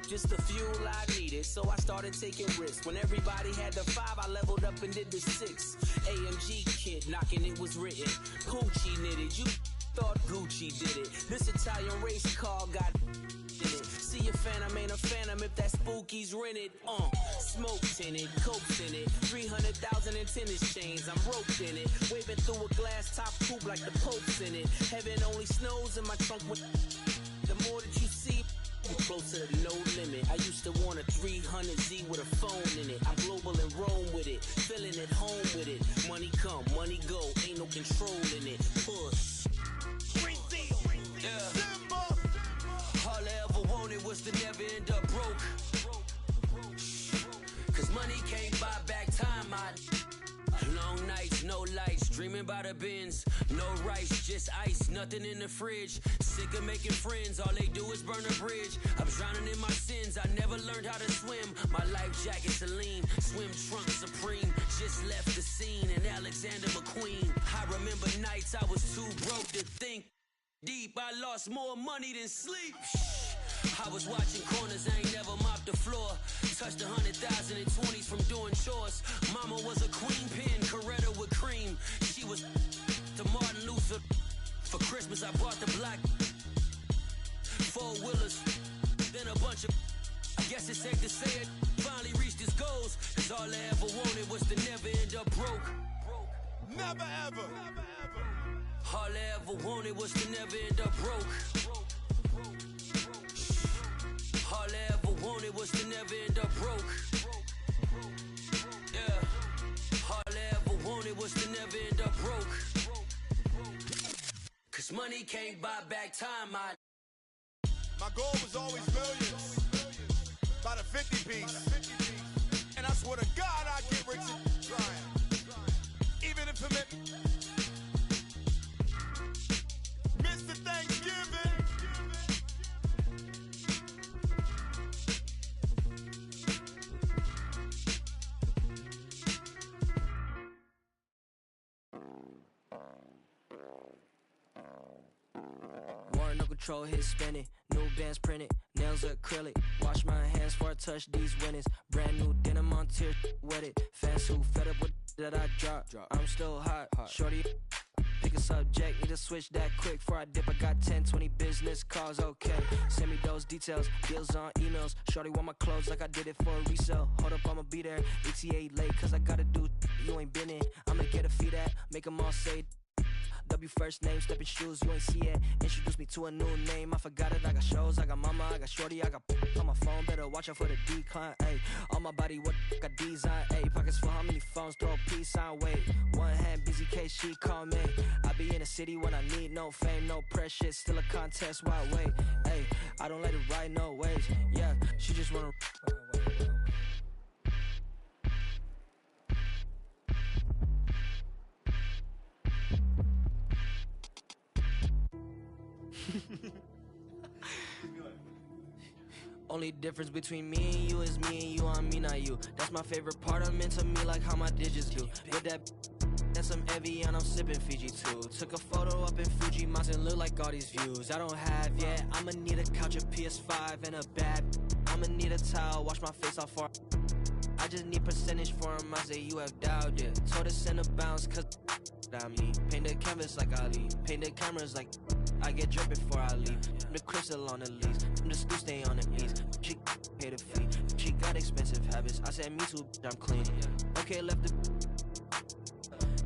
just the fuel I needed, so I started taking risks. When everybody had the 5, I leveled up and did the 6. AMG kid knocking, it was written. Poochie knitted, you thought Gucci did it. This Italian race car got in it. See a phantom, ain't a phantom if that spooky's rented. Smokes in it, cokes in it, 300,000 in tennis chains. I'm roped in it, waving through a glass top coupe like the Pope's in it. Heaven only snows in my trunk. With the more that you see, closer to no limit. I used to want a 300Z with a phone in it. I'm global and roam with it, feeling at home with it. Money come, money go, ain't no control in it. Push. Yeah. All I ever wanted was to never end up broke. Cause money can't buy back time. Long nights, no lights, dreaming about the bins. No rice, just ice, nothing in the fridge. Sick of making friends, all they do is burn a bridge. I'm drowning in my sins, I never learned how to swim. My life jacket Celine, swim trunk Supreme. Just left the scene in Alexander McQueen. I remember nights I was too broke to think deep. I lost more money than sleep. I was watching corners, I ain't never mopped the floor. Touched 100,000 in 20s from doing chores. Mama was a queen pin, Coretta with cream. She was to Martin Luther. For Christmas I bought the black 4-wheelers. Then a bunch of, I guess it's safe to say it, finally reached his goals. Cause all I ever wanted was to never end up broke. Never ever. All I ever wanted was to never end up broke. All I ever wanted was to never end up broke. Yeah. All I ever wanted was to never end up broke. Cause money can't buy back time. My goal was always millions. By the 50 piece. And I swear to God I'd get rich and trying. Even if it meant Mr. Thanksgiving. War no control, hit spinning. New bands printed, nails acrylic. Wash my hands before I touch these winnings. Brand new denim on tier, wet it. Fans who fed up with that I drop. I'm still hot, shorty. Pick a subject, need to switch that quick. Before I dip, I got 10, 20 business calls, okay. Send me those details, deals on emails. Shorty want my clothes like I did it for a resale. Hold up, I'ma be there. ETA late, cause I gotta do you ain't been in. I'ma get a feed at, make them all say W first name, stepping shoes, you ain't see it. Introduce me to a new name, I forgot it. I got shows, I got mama, I got shorty, I got on my phone. Better watch out for the decline, ayy. On my body, what got design, ayy. Pockets full, how many phones, throw a peace sign, wait. One hand, busy case, she call me. I be in the city when I need no fame, no pressure, still a contest, why wait? Ayy, I don't let it ride no waves, yeah. She just wanna Only difference between me and you is me and you on me, not you. That's my favorite part, I'm into me like how my digits do. With that and some Evi and I'm sipping Fiji too. Took a photo up in Fuji Mountain, look like all these views I don't have yet. I'ma need a couch, a PS5 and a bad. I'ma need a towel, wash my face off for. I just need percentage for him, I say you have doubt, yeah. Told us in a bounce cause I'm me. Paint the canvas like Ali, paint the cameras like I get drip before I leave. The crystal on the leaves, I'm the stool stay on the knees. She pay the fee, she got expensive habits. I said me too, I'm clean. Okay, left the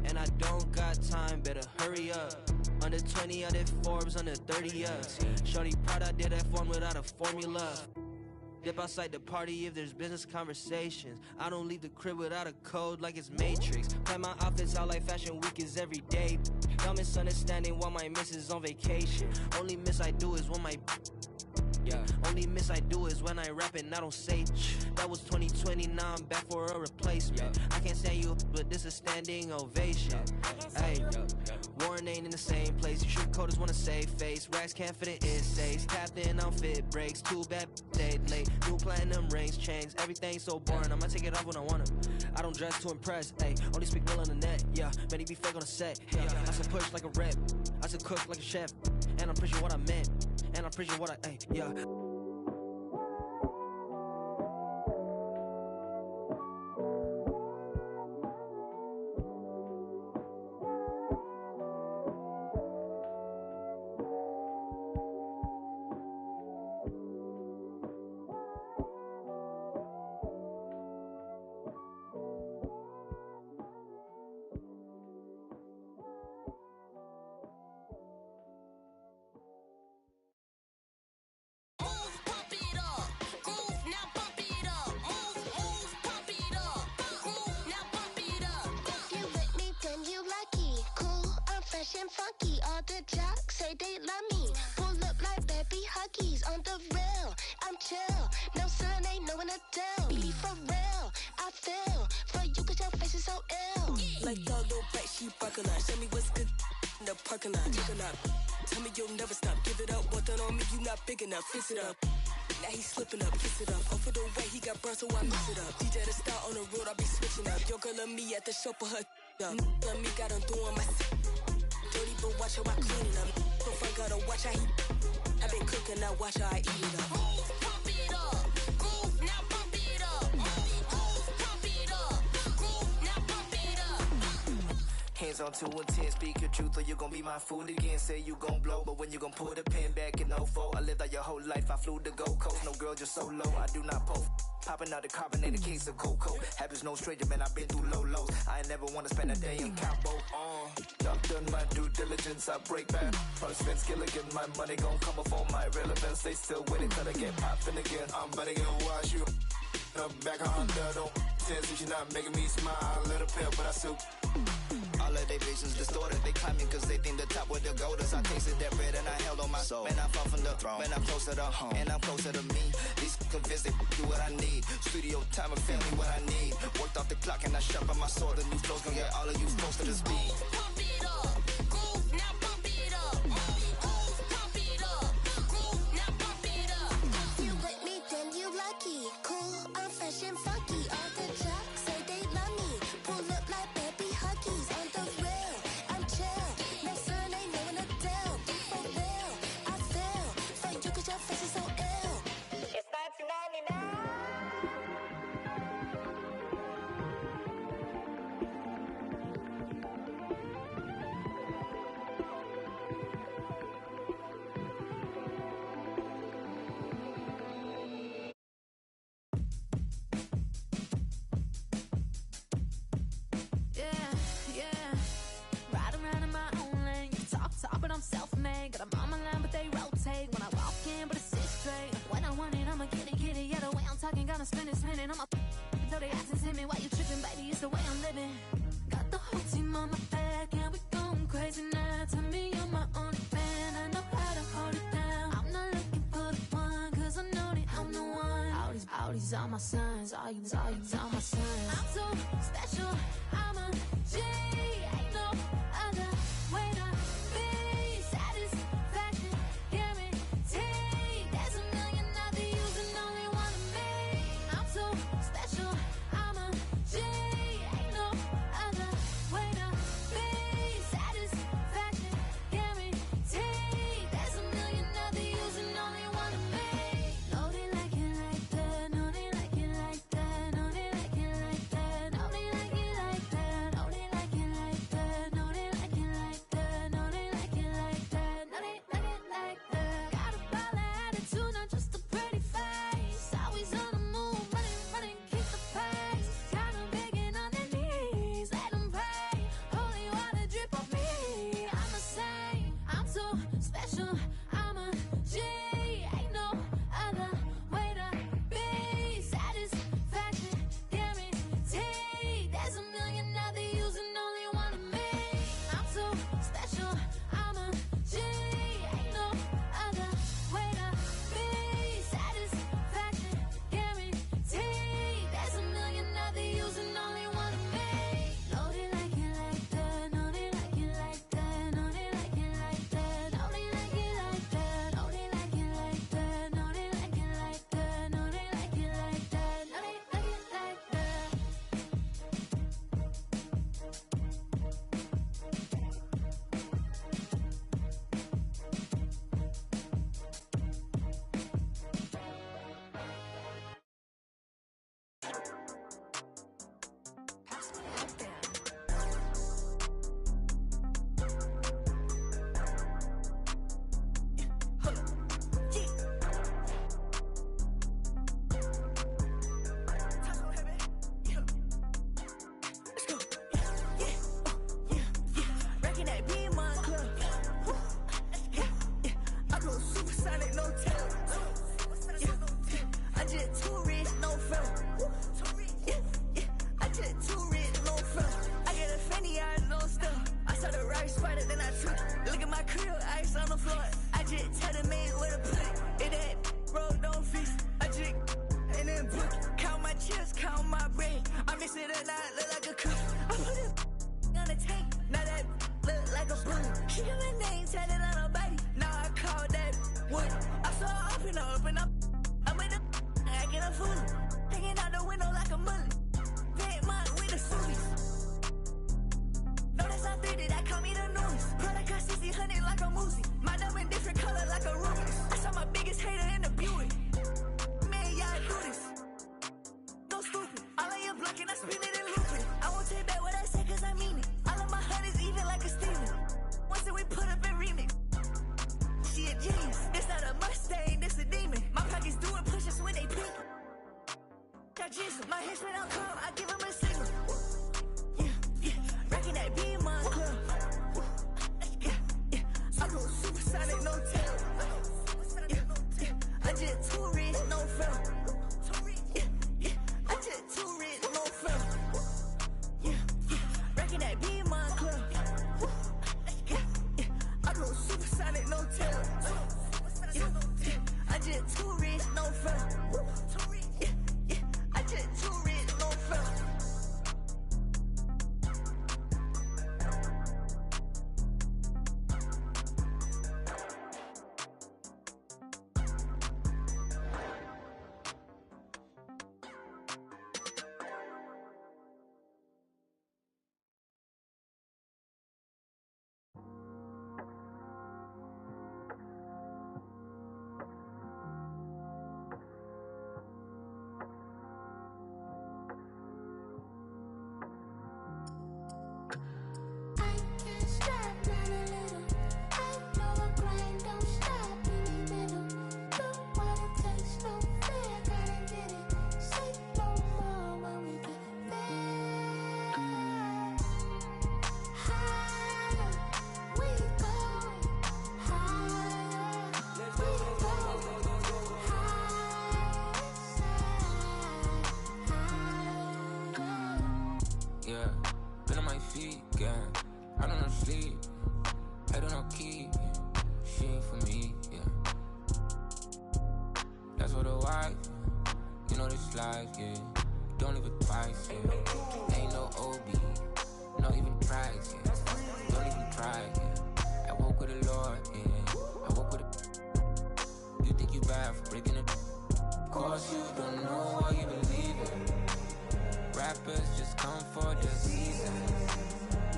and man, I don't got time, better hurry up. Under 20, I did Forbes, under 30 ups. Shorty proud I did F1 without a formula. Dip outside the party if there's business conversations. I don't leave the crib without a code like it's Matrix. Plan my outfits out like fashion week is every day. Y'all misunderstanding while my miss is on vacation. Only miss I do is when my... Yeah, only miss I do is when I rap and I don't say. That was 2020, now I'm back for a replacement. I can't stand you, but this is standing ovation. Hey, Warren ain't in the same place. You shoot coders wanna save face. Racks can't fit in essays. Tapped in on fit breaks. Too bad stayed late. New platinum rings, chains. Everything's so boring. I'ma take it off when I want to. I don't dress to impress. Hey, only speak real on the net. Yeah, many be fake on the set. Yeah, I said push like a rep. I said cook like a chef. And I'm pretty sure what I meant. And I'm pretty sure what I, hey, yeah. Funky, all the jocks say they love me. Pull up like baby huggies on the rail. I'm chill, no sun ain't no one to tell. Be for real, I feel for you cause your face is so ill. Like the little bright, she barking out. Show me what's good in the parking lot. Chicken up, tell me you'll never stop. Give it up, want that on me, you not big enough. Fix it up. Now he's slipping up, kiss it up. Off of the way he got burned, so I mix it up. DJ the star on the road, I be switching up. Your girl and me at the show for her up. Love me, got him doing my dirty, but watch how I clean it up. So far, gotta watch how he. I been cooking, now watch how I eat it up. Pump it up, groove, now pump it up. Pump it up, groove, now pump it up. Hands on 2 and 10, speak your truth or you gon' be my fool again. Say you gon' blow, but when you gon' pull the pin back in 04. I lived out your whole life, I flew the Gold Coast. No girl, just so low, I do not post. Popping out the carbonated case of cocoa. Habits no stranger, man, I've been through low lows. I ain't never wanna spend a day in Cabo. I've done my due diligence, I break back. First Vince Gilligan, my money gon' come before my relevance. They still waiting till I get poppin' again. I'm about to get wash you. Back on the don't sense if you're not making me smile. A little pale, but I still. All of their visions distorted. They climbing cause they think the top where the gold is. I tasted that bread and I held on my soul. Man, I fall from the throne. Man, I'm closer to home. And I'm closer to me. These convinced they do what I need. Studio time and family what I need. Worked off the clock and I sharpen my sword. The new flow's gonna get all of you close to the speed. Pump it up, groove, now pump it up. Pump it up, groove, now pump it up. If you with me, then you lucky. Cool, I'm fresh and funky. All the jocks say they love me. Pull up like baby huggies on the rail. I'm chill, no sun ain't no one to tell. Be for real, I feel for you cause your face is so ill. It's 1999. But I'm self-made, got a mama line, but they rotate. When I walk in, but it's 6 straight. When I want it, I'ma get it. Yeah, the way I'm talking, gonna spin it. I'ma until they ask and me why you tripping, baby. It's the way I'm living. Got the whole team on my back, and we going crazy now. Tell me you're my only fan. I know how to hold it down. I'm not looking for the one, cause I know that I'm the one. All these are my signs. All these are my signs. I'm so special. I'm a G. Ain't no other way to. Rockin', I spin it and loop it. I won't take back what I said, cause I mean it. All of my honeys even like a Steven. Once that we put up in remix. She a genius. This not a Mustang, this a demon. My pockets doing push-ups when they peek. I just, my hips when I'm calm, I give him a signal. Yeah, yeah. Rockin' that beam on club. Yeah, yeah. I go supersonic, no tail. Yeah, yeah. I just too rich, no film. Yeah, yeah. I just too rich, no film. Yeah, yeah. Rockin' that beam on club. Yeah, yeah. I go supersonic, no tail. Yeah, yeah. I just too rich, no film. Yeah, yeah. I just too rich, no film. Yeah, been on my feet, yeah. I don't know sleep, I don't know keep. She ain't for me, yeah. That's what a wife, you know this life, yeah. Don't live it twice, yeah. Ain't no OB, not even tries, yeah. Don't even try, yeah. I walk with the Lord, yeah. I walk with the. You think you bad for breaking it? Of course you don't know what you believe in. Rappers just come for the season.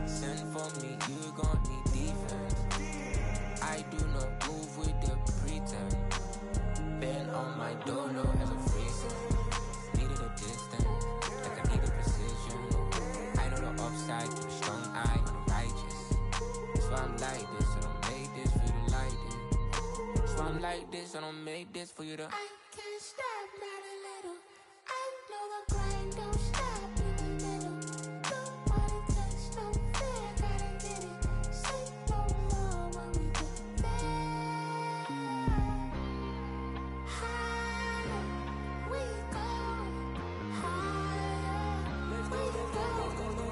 Send for me, you gon' need defense. I do not move with the pretend. Been on my dolo as a freezer. Needed a distance, like I needed precision. I know the upside to the strong eye on the righteous. So I'm like this, I don't make this for you to like it. So I'm like this, I don't make this for you to. I can't stop, not a little. I know the grind don't stop in the middle. Do what it takes, no fear, gotta get it. Say no more when we get there. Higher we go, higher we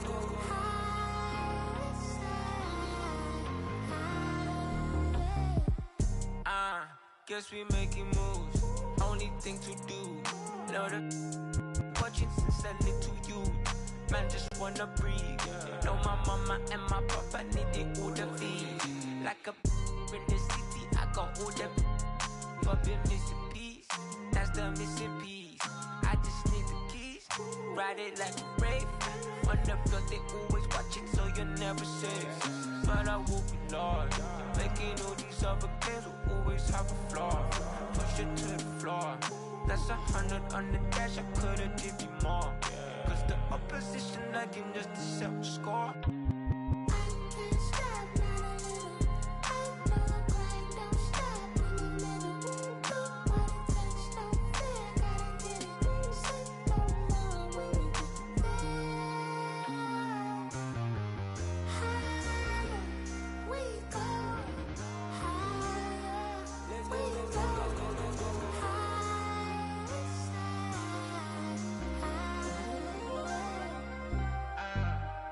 go, higher side, Guess we making moves. Only thing to do. Know the watching since a little youth. Man just wanna breathe. Know my mama and my papa need it all the feed. Like a in the city, I got all the but been missing piece. That's the missing piece. I just need the keys. Ride it like a rave. On the floor they always watching, so you're never safe. But I will be lost. Making all these other games will always have a flaw. Push it to the floor. That's 100 on the dash, I could've give you more. Cause the opposition liking just to set the score.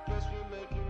Guess we making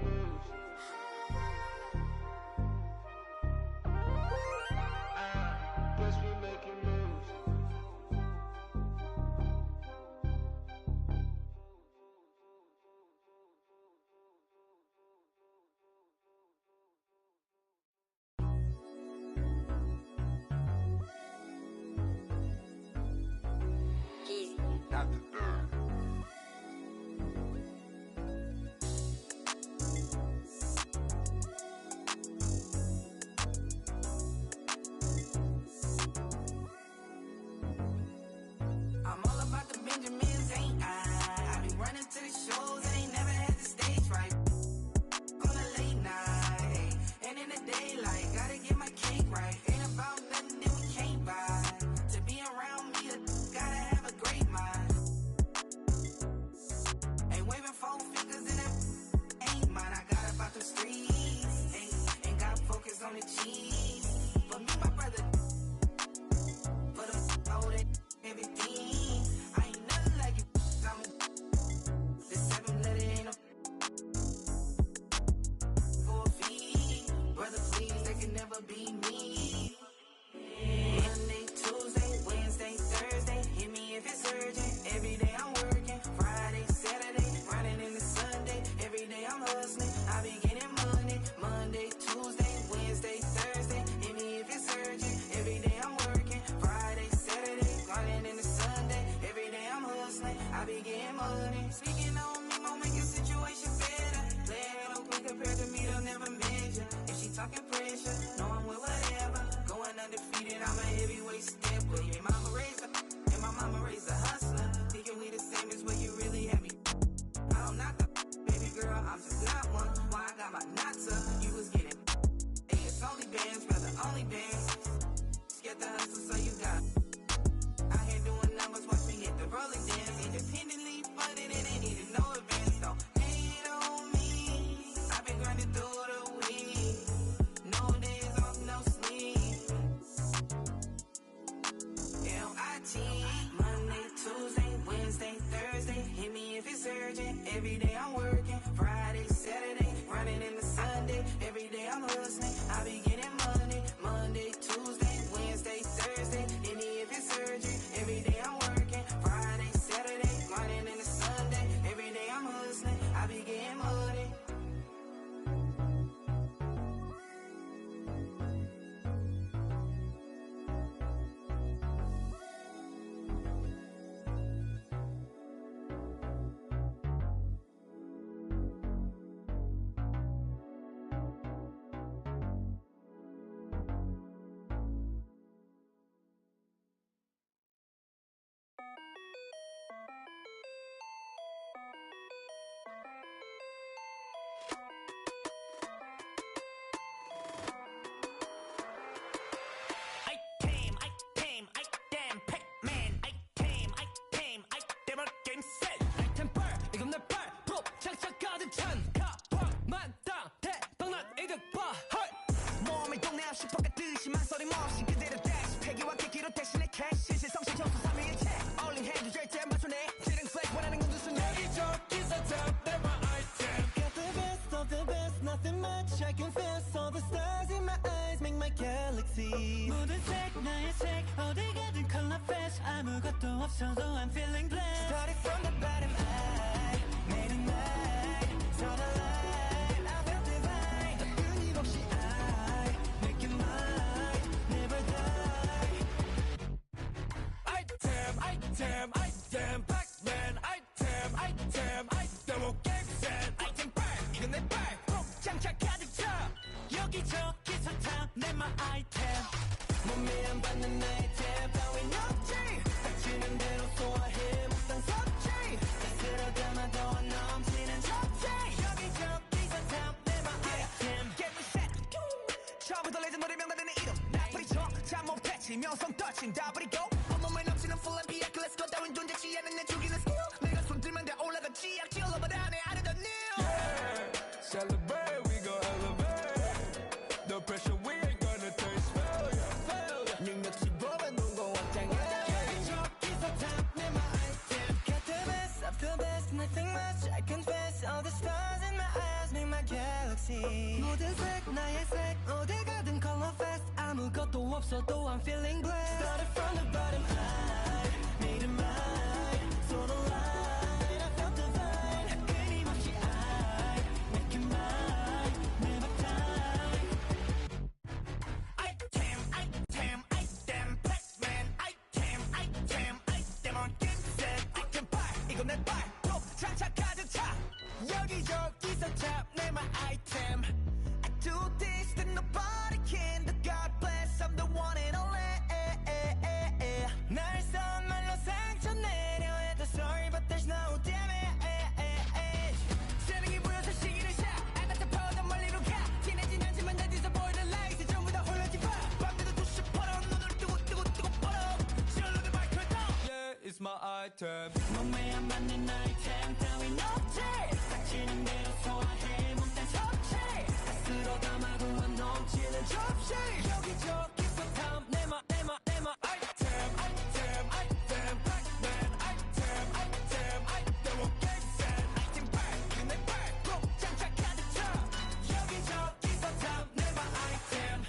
getting money. Speaking on me, won't make your situation better. Play it on quick compared to me, they'll never measure. If she talking pressure, know I'm with whatever. Going undefeated, I'm a heavyweight stepper. Your mama raised a, and my mama raised a hustler. Thinking we the same is where you really have me. I don't knock the baby girl, I'm just not one. Why I got my knots up, you was getting. Hey, it's only bands, brother, only bands. Scared the hustle, so you got. Out here doing numbers, watch me hit the rolling dance. Independently funded and ain't needed no advance. Don't hate on me. I've been grinding through the week. No days off, no sleep. L-I-T. Monday, Tuesday, Wednesday, Thursday. Hit me if it's urgent. Every day I'm working. Friday, Saturday, running into Sunday. Every day I'm hustling. I be getting money. Monday, Tuesday, Wednesday, Thursday. Hit me if it's urgent. Every day I'm working. Friday, Saturday, running into Sunday. Every day I'm hustling. I be getting money. I'm feeling blessed. Started from the bottom, I made it mine. Saw the light, I felt divine. 끊임없이 I make it mine, never die. Item, Pac-Man. Item, 못 game set. Item bar, 이건 내 bar. 꼭 장착 가득 차. 여기저기서 탐내 my item. 몸에 안 받는 아이템 따윈 없지. 닥치는 대로 소화해 먹던 섭취. 스스로 담아도 넘치는 접시. 여기저기서 탐내 my item. Get me set. 처음부터 레전더리 명단되는 이름 나쁘리 쳐. 잘 못했지 명성 떨친 다 버리고. 온몸에 넘치는 full and 비약 Let's go 따윈 존재치 않은 내 죽이는 skill. 내가 손들면 다 올라가지 약질러 but 안에 I don't kneel. Yeah, celebrate we gon' elevate. No pressure we ain't gonna taste failure. 능력치 보면 눈고 확장해. 여기저기서 탐내 my item. Got the best of the best, nothing much I confess. All the stars in my eyes make my galaxy. 모든 색 나의 색 어디 가든 color fast. 아무것도 없어도 I'm feeling blessed. Started from the bottom, I made it mine. So the light I felt divine. 끊임없이 I make it mine, never die. Item, Pac-Man. Item on game set. Item bar, 이건 내 bar. 또 장착 가득 차. 여기저기서 탐내 my item. I do this that nobody can. The God bless, I'm the one and only. 날 선말로 상처 내려 해도 sorry but there's no damage. 재능이 보여서 시기를 샷. 안 같아 퍼져 멀리로 가. 티내진 않지만 어디서 보이는 라이트 전부 다 홀려지 봐. 밤새도 두시 벌어 눈을 뜨고 벌어. 실로는 마이크를 떠. Yeah, it's my item. 몸에 안 맞는 아이템 따윈 없지. 닥치는 대로 소화해 몸단 섭취. 스스로 담아도 안 넘치는 접시. 여기저기서 탐내 my Item, Pac-Man. Item on game set. item bar, 이건 내 bar. 꼭 장착 가득 차. 여기저기서 탐내 my item.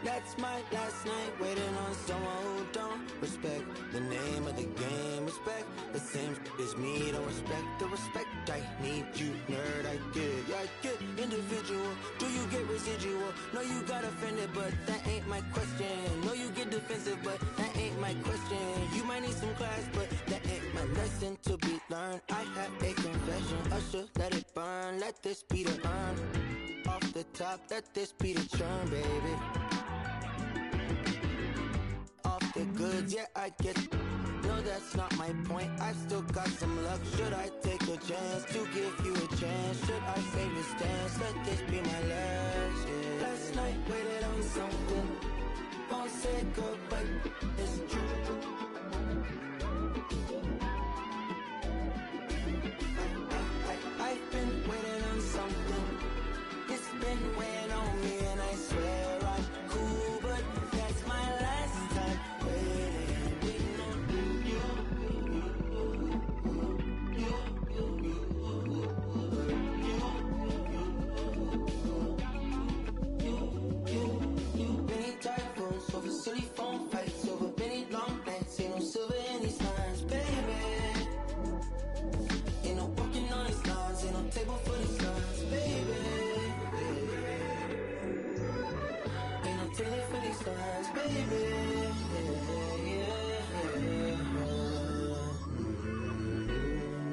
That's my last night waiting on someone who don't respect the name of the game. Respect the same as me, don't respect the respect I need. You nerd, I get, yeah, I get individual. Do you get residual? No, you got offended, but that ain't my question. No, you get defensive, but that ain't my question. You might need some class, but that ain't my lesson to be learned. I have a confession, Usher, let it burn. Let this be the urn. Off the top, let this be the churn, baby. Off the goods, yeah, I get. No, that's not my point. I still got some luck. Should I take a chance to give you a chance? Should I save the stance? Let this be my last. Yeah. Last night, waited on something. Won't say goodbye. It's true. I've been waiting on something. It's been weighing on me, and I swear I'm cool, but that's my last time waiting on you. Many typhoons over silly phone fights, over many long nights, ain't no silver in these lines, baby. Ain't no walking on these lines, ain't no table for these lines, baby. Ain't no table for these lines, baby.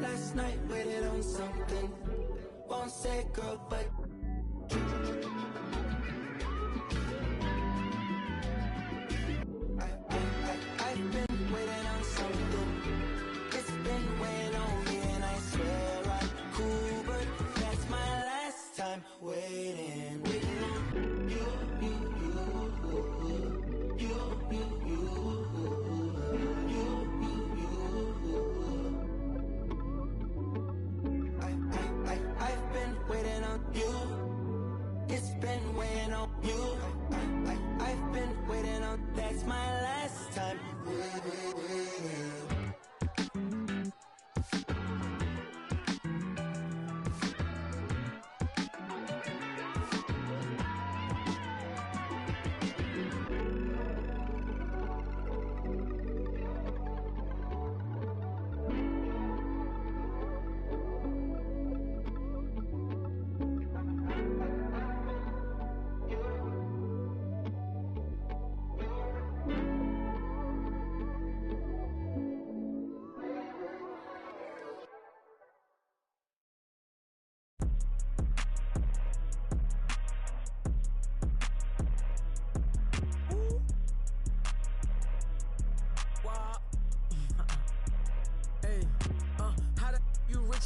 Last night waited on something. Won't say girl, but I've been waiting on something. It's been weighing on me, and I swear I'm cool, but that's my last time waiting on you. I've been waiting on you. It's been weighing on you. I've been waiting on. That's my last time waiting.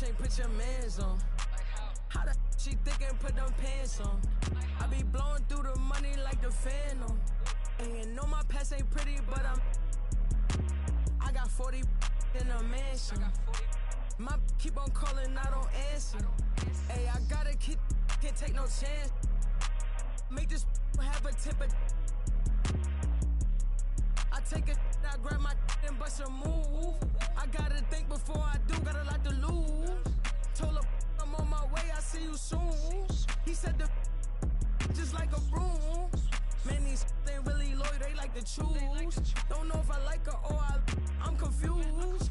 Ain't put your mans on. How the she thick and put them pants on? I be blowing through the money like the Phantom. And you know my past ain't pretty, but I got 40 in a mansion. My keep on calling, I don't answer. Hey, I gotta keep, can't take no chance. Make this have a temper. I take it, I grab my and bust a move. I gotta think before I do, got a lot to lose. Told her I'm on my way, I see you soon. He said the just like a broom. Man, these ain't really loyal, they like to choose. Don't know if I like her or I'm confused.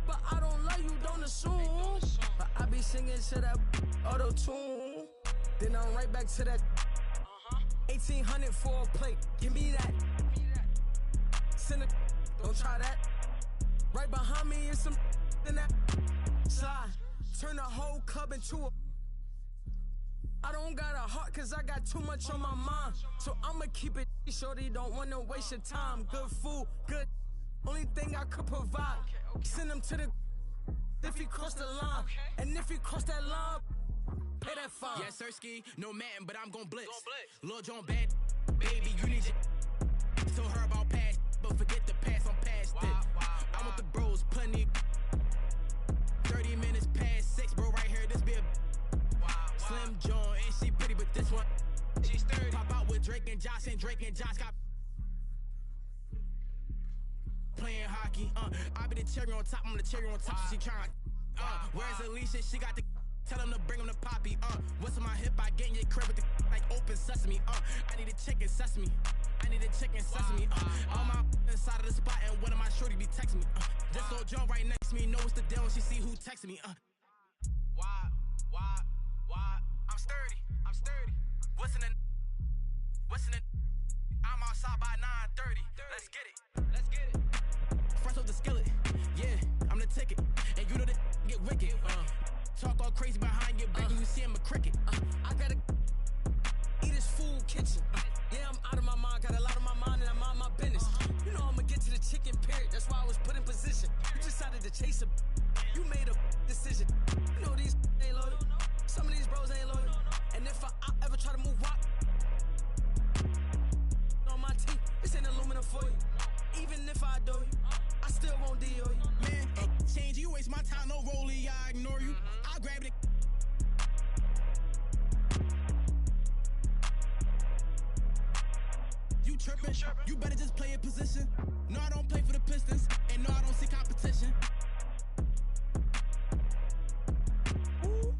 But I don't love you, don't assume. But I be singing to that auto-tune. Then I'm right back to that 1800 for a plate. Give me that. Send it, don't try that. Right behind me is some in that slide. Turn the whole club into a. I don't got a heart cause I got too much on my mind. So I'ma keep it shorty, don't wanna waste your time. Good food, good. Only thing I could provide. Send him to the if he cross the line. And if he cross that line, pay that fine. Yes, Sirski, no man, but I'm gon' blitz. Lil John bad, baby, you need your. Told her about past, but forget the past, I'm past it. I want the bros, plenty. 30 minutes past 6, bro, right here, this be a. Slim John, and she pretty, but this one, she's 30. Pop out with Drake and Josh got. Playing hockey, I be the cherry on top, I'm the cherry on top, she tryna. Where's Alicia? She got the. Tell him to bring him the poppy, what's in my hip, I get in your crib with the like open sesame, I need a chicken sesame. I need a chicken sesame, all my inside of the spot and one of my shorty be texting me, this old Joe right next to me, know what's the deal when she see who texting me, Why, I'm sturdy, what's in the, I'm outside by 9:30, let's get it, fresh off the skillet, yeah, I'm the ticket, and you know that get wicked, talk all crazy behind your back when you see him a cricket, I gotta eat his food kitchen, yeah, I'm out of my mind, got a lot on my mind and I'm on my business, you know I'ma get to the chicken period, that's why I was put in position, you decided to chase a, you made a decision, you know these ain't loyal, some of these bros ain't loyal, and if I ever try to move up on my team, this ain't aluminum foil, even if I do you, I still won't deal you, man, change, you waste my time, no rollie, I ignore you, I'll grab it. You trippin', you better just play a position. No, I don't play for the Pistons, and no, I don't see competition. Ooh.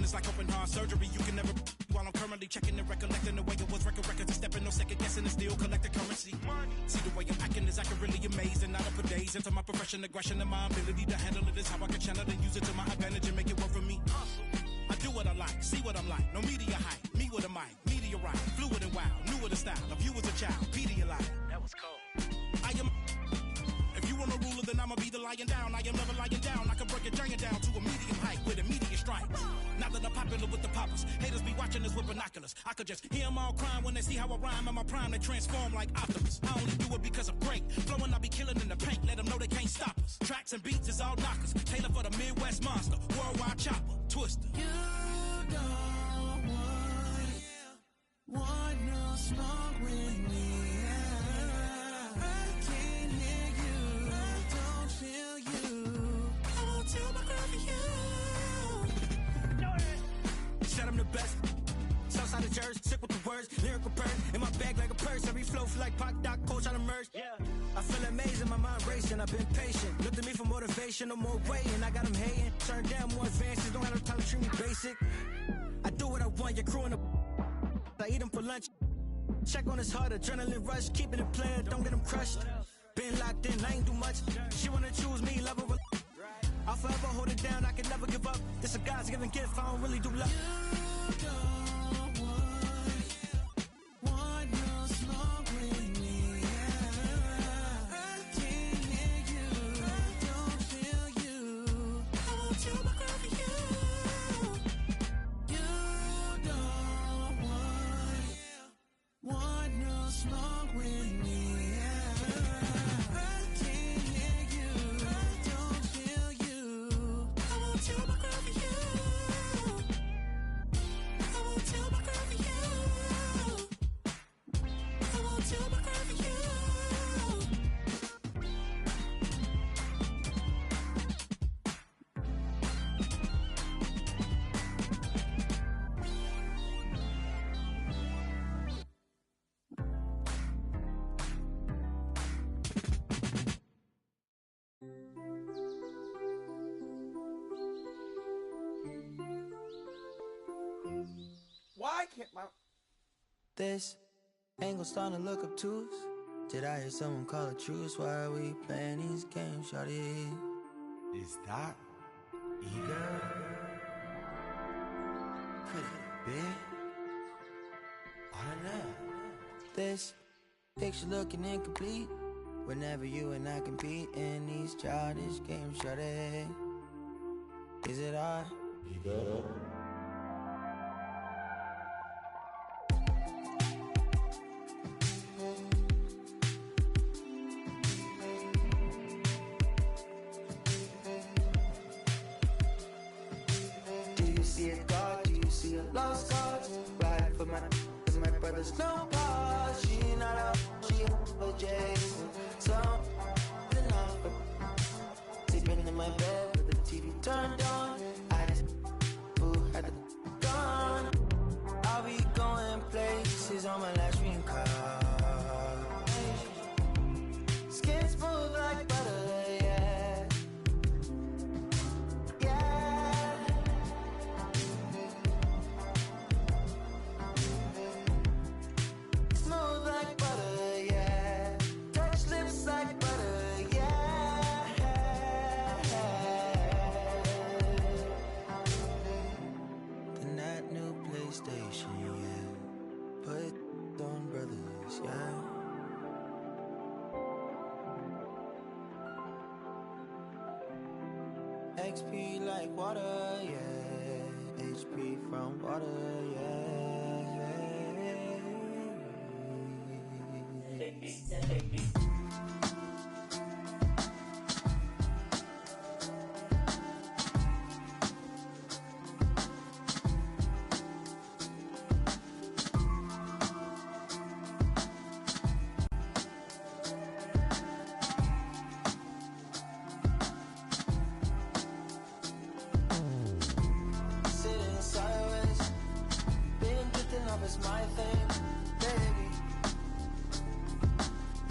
It's like open heart surgery, you can never while I'm currently checking and recollecting the way it was records and stepping, no second guessing and still collecting currency. See the way I'm acting is accurately amazed and not up for days into my profession, aggression, and my ability to handle it is how I can channel and use it to my advantage and make it work for me. I do what I like, see what I'm like, no media hype, me with a mic, meteorite, fluid and wild, new with the style, of you as a child, Pedialyte. That was cold. I am. If you want a ruler, then I'ma be the lying down. I am never lying down. I can break a giant down to a medium height with immediate strikes. Now that I'm popular with the poppers, haters be watching us with binoculars. I could just hear them all crying when they see how I rhyme. In my prime, they transform like Optimus. I only do it because I'm great. Flowing, I be killing in the paint. Let them know they can't stop us. Tracks and beats is all knockers. Taylor for the Midwest monster. Worldwide chopper. Twister. You don't want no smoke with me. I can't hear you. Don't feel you. I won't tell my girl for you. Said I'm the best. Southside of Jersey, sick with the word. words, lyrical purse. In my bag like a purse, every flow feel like Pac, Doc, coach on the merge. Yeah. I feel amazing, my mind racing, I've been patient. Look to me for motivation, no more waiting. I got them hating, turn down more advances, don't have no time to treat me basic. I do what I want, your crew in the I eat them for lunch. Check on his heart, adrenaline rush, keeping it playing, don't get them crushed. Been locked in, I ain't do much. She wanna choose me, love her. I'll forever hold it down, I can never give up. This a God's given gift, I don't really do love. You don't want no smoke with me. I can't hear you, I don't feel you. I want you, my girl, for you. You don't want no smoke with me. Why can't my... This ain't gon' start to look obtuse. Did I hear someone call a truce? Why are we playing these games, shawty? Is that ego? Could it be? I don't know. This picture looking incomplete. Whenever you and I compete in these childish games, shawty. Is it our ego? Lost cause, ride for my brother's no pause. She not up, she a Jason. So, enough. Sleeping in my bed with the TV turned on. I just had the gun. I'll be going places on my last dream car. Skin smooth like butter, yeah. Yeah. Smooth like butter, yeah. Touch lips like butter, yeah. Then that new PlayStation, yeah. Put on brothers, yeah. XP like water, yeah. HP from water, yeah. Sitting sideways, being drifting off is my thing, baby.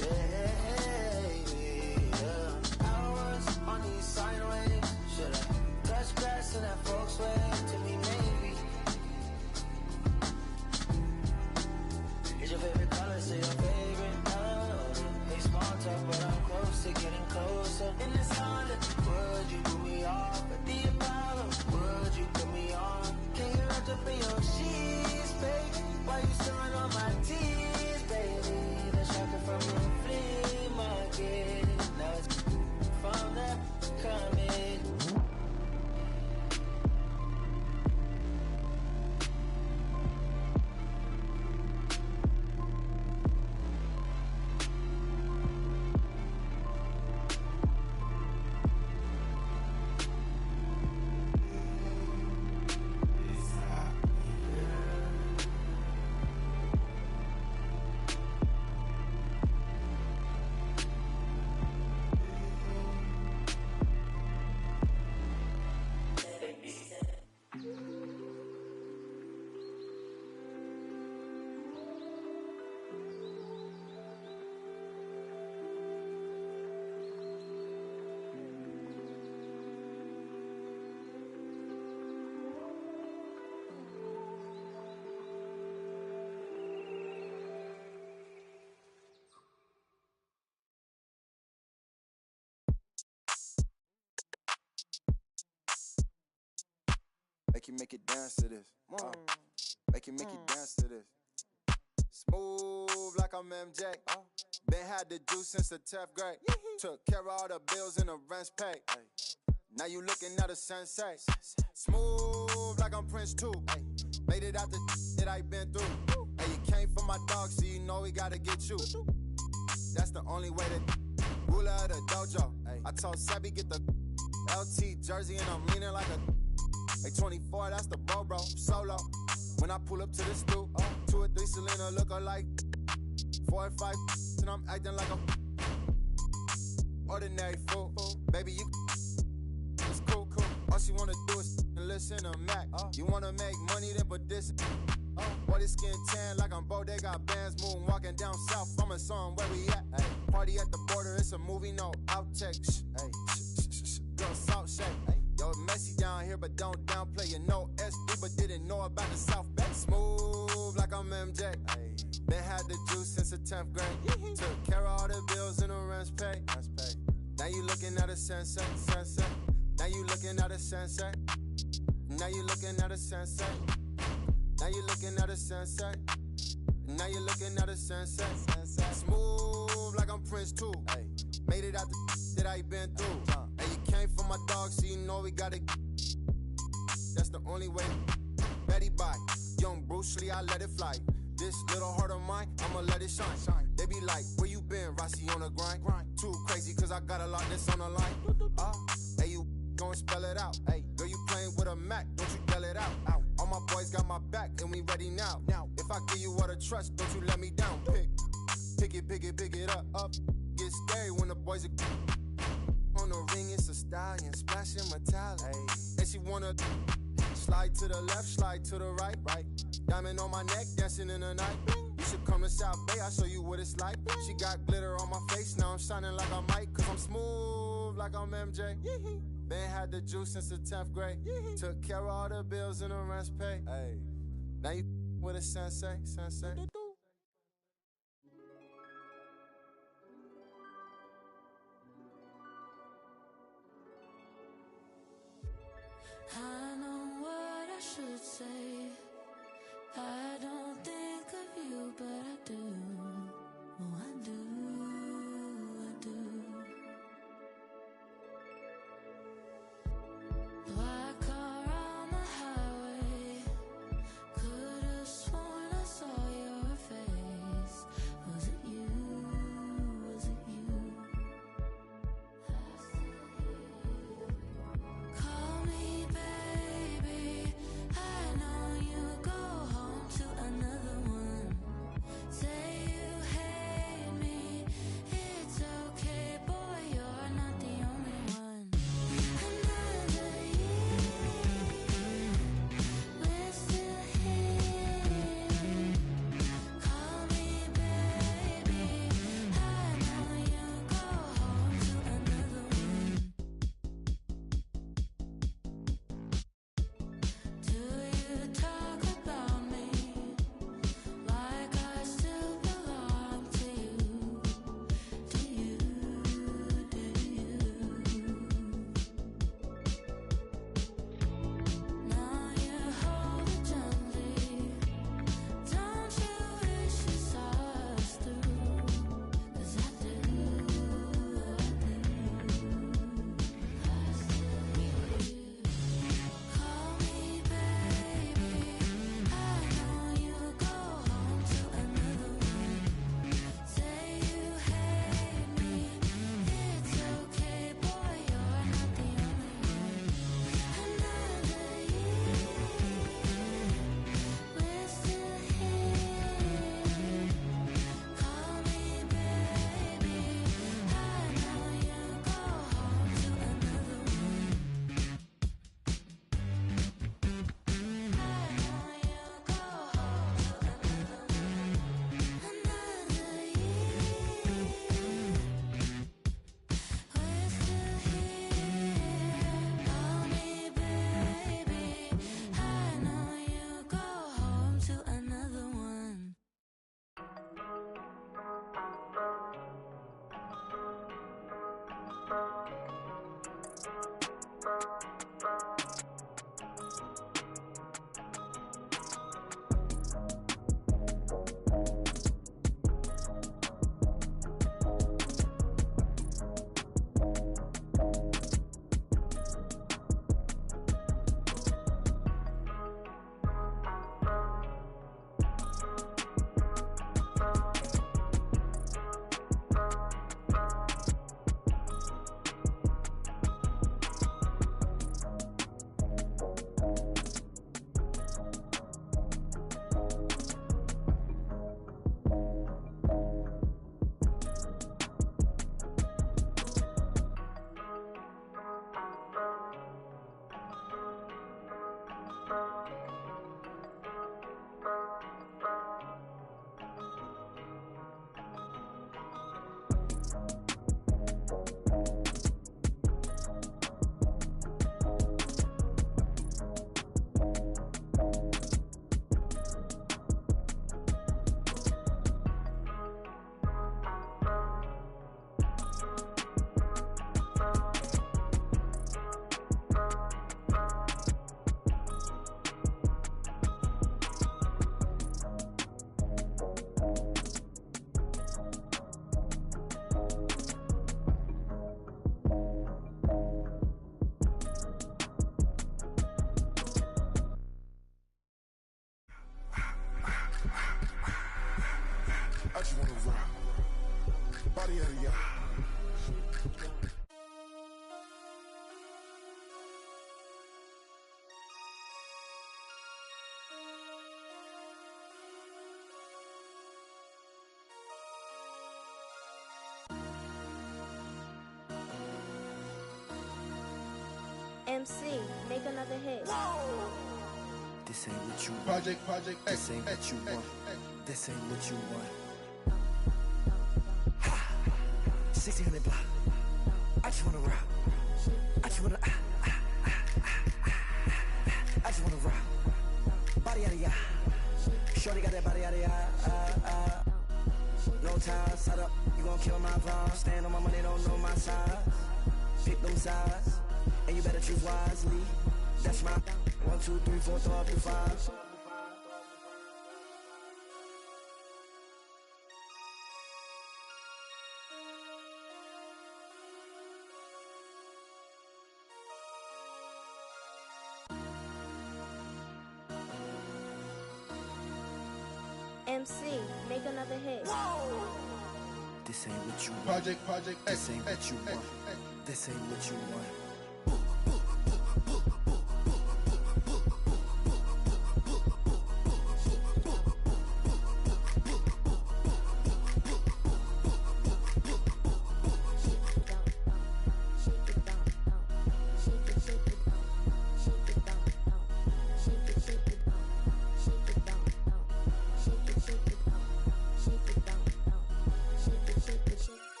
Yeah. Hours on these sideways. Should I touch grass in that Volkswagen? To me, maybe. Is your favorite color? Say your favorite color. Hey, small talk, but I'm close to getting closer. In this Honda, would you do me off at the Apollo? Would you put me on? Can you wrap up in your sheets, baby? Why you still Make you dance to this. Make you dance to this. Smooth like I'm MJ. Been had the juice since the 10th grade. Took care of all the bills and the rent's paid. Now you looking at a sensei. Smooth like I'm Prince too. Made it out the that I been through. Hey, you came for my dog, so you know we gotta get you. That's the only way to ruler of the dojo. I told Sebby get the LT jersey and I'm leaning like a. Hey, 24, that's the bro, solo. When I pull up to the stoop, 2 or 3 Selena look alike. 4 or 5 and I'm acting like a ordinary fool. Baby, you it's cool. All she wanna do is listen to Mac. You wanna make money, then put this. Boy, this skin tan like I'm Bo. They got bands moving, walking down south. I'm a song where we at. Ay. Party at the border, it's a movie, no outtake. Girl, salt shake. Yo, messy down here, but don't downplay. You know SD, but didn't know about the South Bay. Smooth like I'm MJ. Been had the juice since the 10th grade. Took care of all the bills and the rent's paid. Now you looking at a sensei. Now you looking at a sensei. Now you looking at a sensei. Now you looking at a sensei. Now you looking at a sensei. Smooth like I'm Prince too. Made it out the that I been through. And you came for my dog, so you know we gotta. That's the only way. Betty bye. Young Bruce Lee, I let it fly. This little heart of mine, I'ma let it shine. They be like, where you been, Rossi on the grind? Too crazy, cause I got a lot that's on the line. Hey, you gon' spell it out. Hey, girl, you playing with a Mac, don't you yell it out. All my boys got my back, and we ready now. If I give you all the trust, don't you let me down. Pick it up. Get scary when the boys are on the ring, it's a stallion, splashing metallic. And she wanna slide to the left, slide to the right. Diamond on my neck, dancing in the night. You should come to South Bay, I'll show you what it's like. She got glitter on my face, now I'm shining like I might. Cause I'm smooth like I'm MJ. Been had the juice since the 10th grade. Took care of all the bills and the rent's paid. Now you with a sensei. I know what I should say. I don't think of you, but I do. Oh, I do. Black car on the highway. Could've sworn I saw your MC, make another hit. This ain't what you want. Project This ain't what you want. This ain't what you want. 1600 block. I just wanna rock. I just wanna I just wanna rock. Body yada yada. Shorty got that body yada yada. No ties, set up. You gon' kill my vibe. Stand on my money, don't know my size. Pick them sides, and you better choose wisely. That's my 1, 2, 3, 4, throw up to 5. MC, make another hit. This ain't what you want. Project This ain't what you want. This ain't what you want.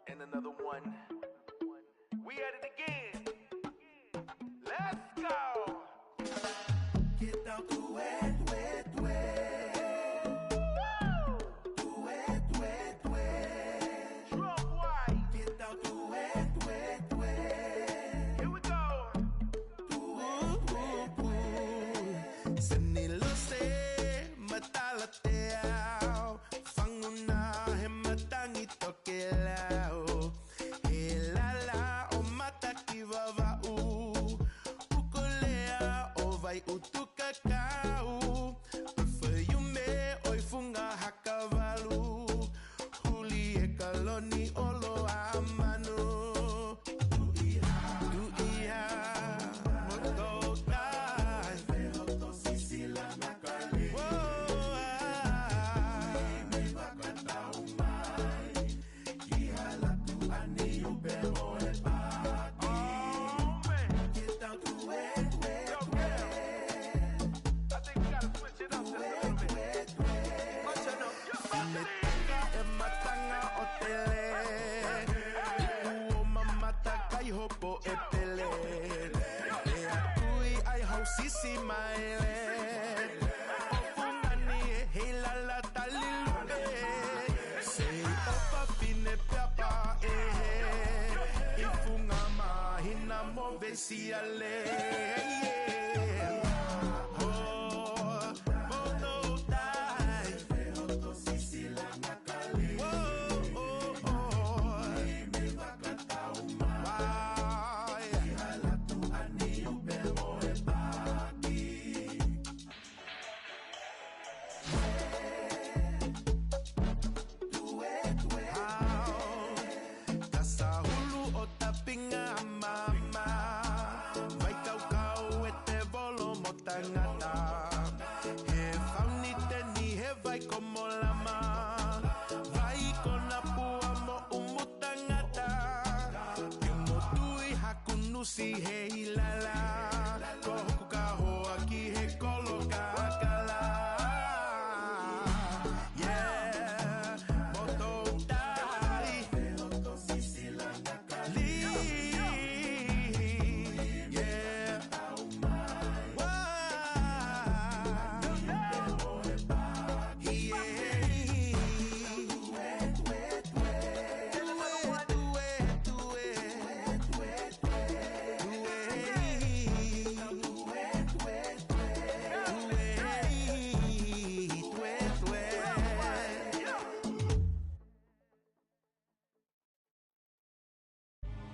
And another one. We at it again. Let's go. Get down to wet, wet, wet. Wet, wet, wet. Drum white. Get down to wet, wet, wet. Here we go. Wet, wet, wet. Sanilo se matalateao. Fanguna he matangito kelao. Helala o matakivava u. Ukolea o vai utukakau. Perfume oi funga hakavalu. Huli e kaloni olo amano. Sisi maele ofungani hela la talilube sei opa pine papa ifunga mahina movesiale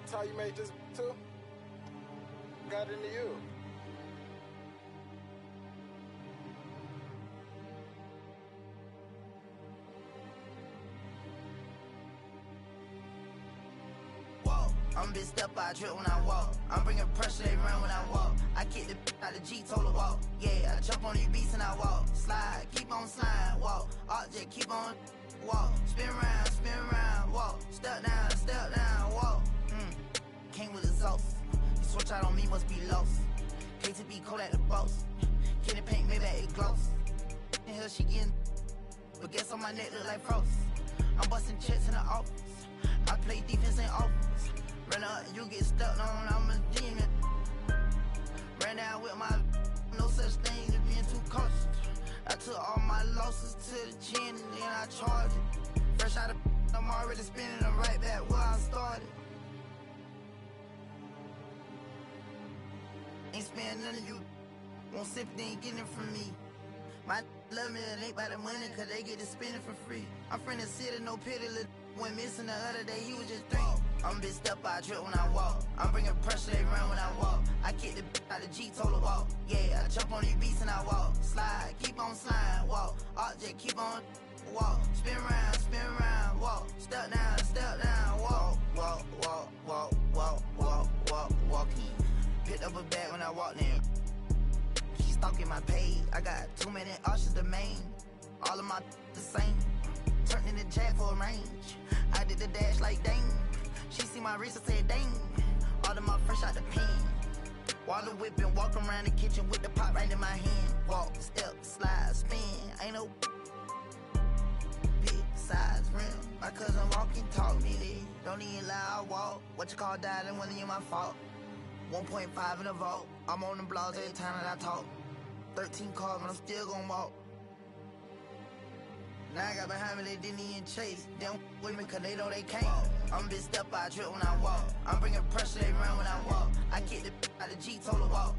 How you made this too? Got into you. Whoa, I'm I'm bitch step, I trip when I walk. I'm bringing pressure, they run when I walk. I kick the out the G, told her walk. Yeah, I jump on these beats and I walk. Slide, keep on sliding, walk. Object, keep on walk. Spin round, walk. Step down, walk. Came with exhaust. You switch out on me, must be lost. KTB cold at the boss. Kitty paint, maybe it gloss. In here she getting, but guess on my neck look like frost. I'm busting checks in the office. I play defense in office. Run up, you get stuck on, I'm a demon. Ran down with my, no such thing as being too cautious. I took all my losses to the chin and then I charged it. Fresh out of, I'm already spinning, I'm right back where I started. Ain't spending none of you. Won't sympathy, ain't getting it from me. My love me, it ain't by the money, cause they get to spend it for free. I'm from the city, no pity, went missing the other day, he was just 3. I'm bitch step, I trip when I walk. I'm bringing pressure, they run when I walk. I kick the out the G, told her walk. Yeah, I jump on these beats and I walk. Slide, keep on sliding, walk. Object, keep on walk. Spin round, walk. Step down, walk. Walking. Picked up a bag when I walked in. She stalking my page. I got too many options to main. All of my the same. Turned in the jack for a range. I did the dash like dang. She see my wrist and said dang. All of my fresh out the pen. Water whipping, walk around the kitchen with the pot right in my hand. Walk, step, slide, spin. Ain't no big size rim. My cousin walking, talk me there. Don't even lie, I walk. What you call dialing wasn't even my fault. 1.5 in the vault. I'm on the blogs every time that I talk. 13 cars, but I'm still gonna walk. Now I got behind me, they didn't even chase. They don't with me cause they know they can't. I'm bitch step, I trip when I walk. I'm bringing pressure, they run when I walk. I kick the out the G, told her walk.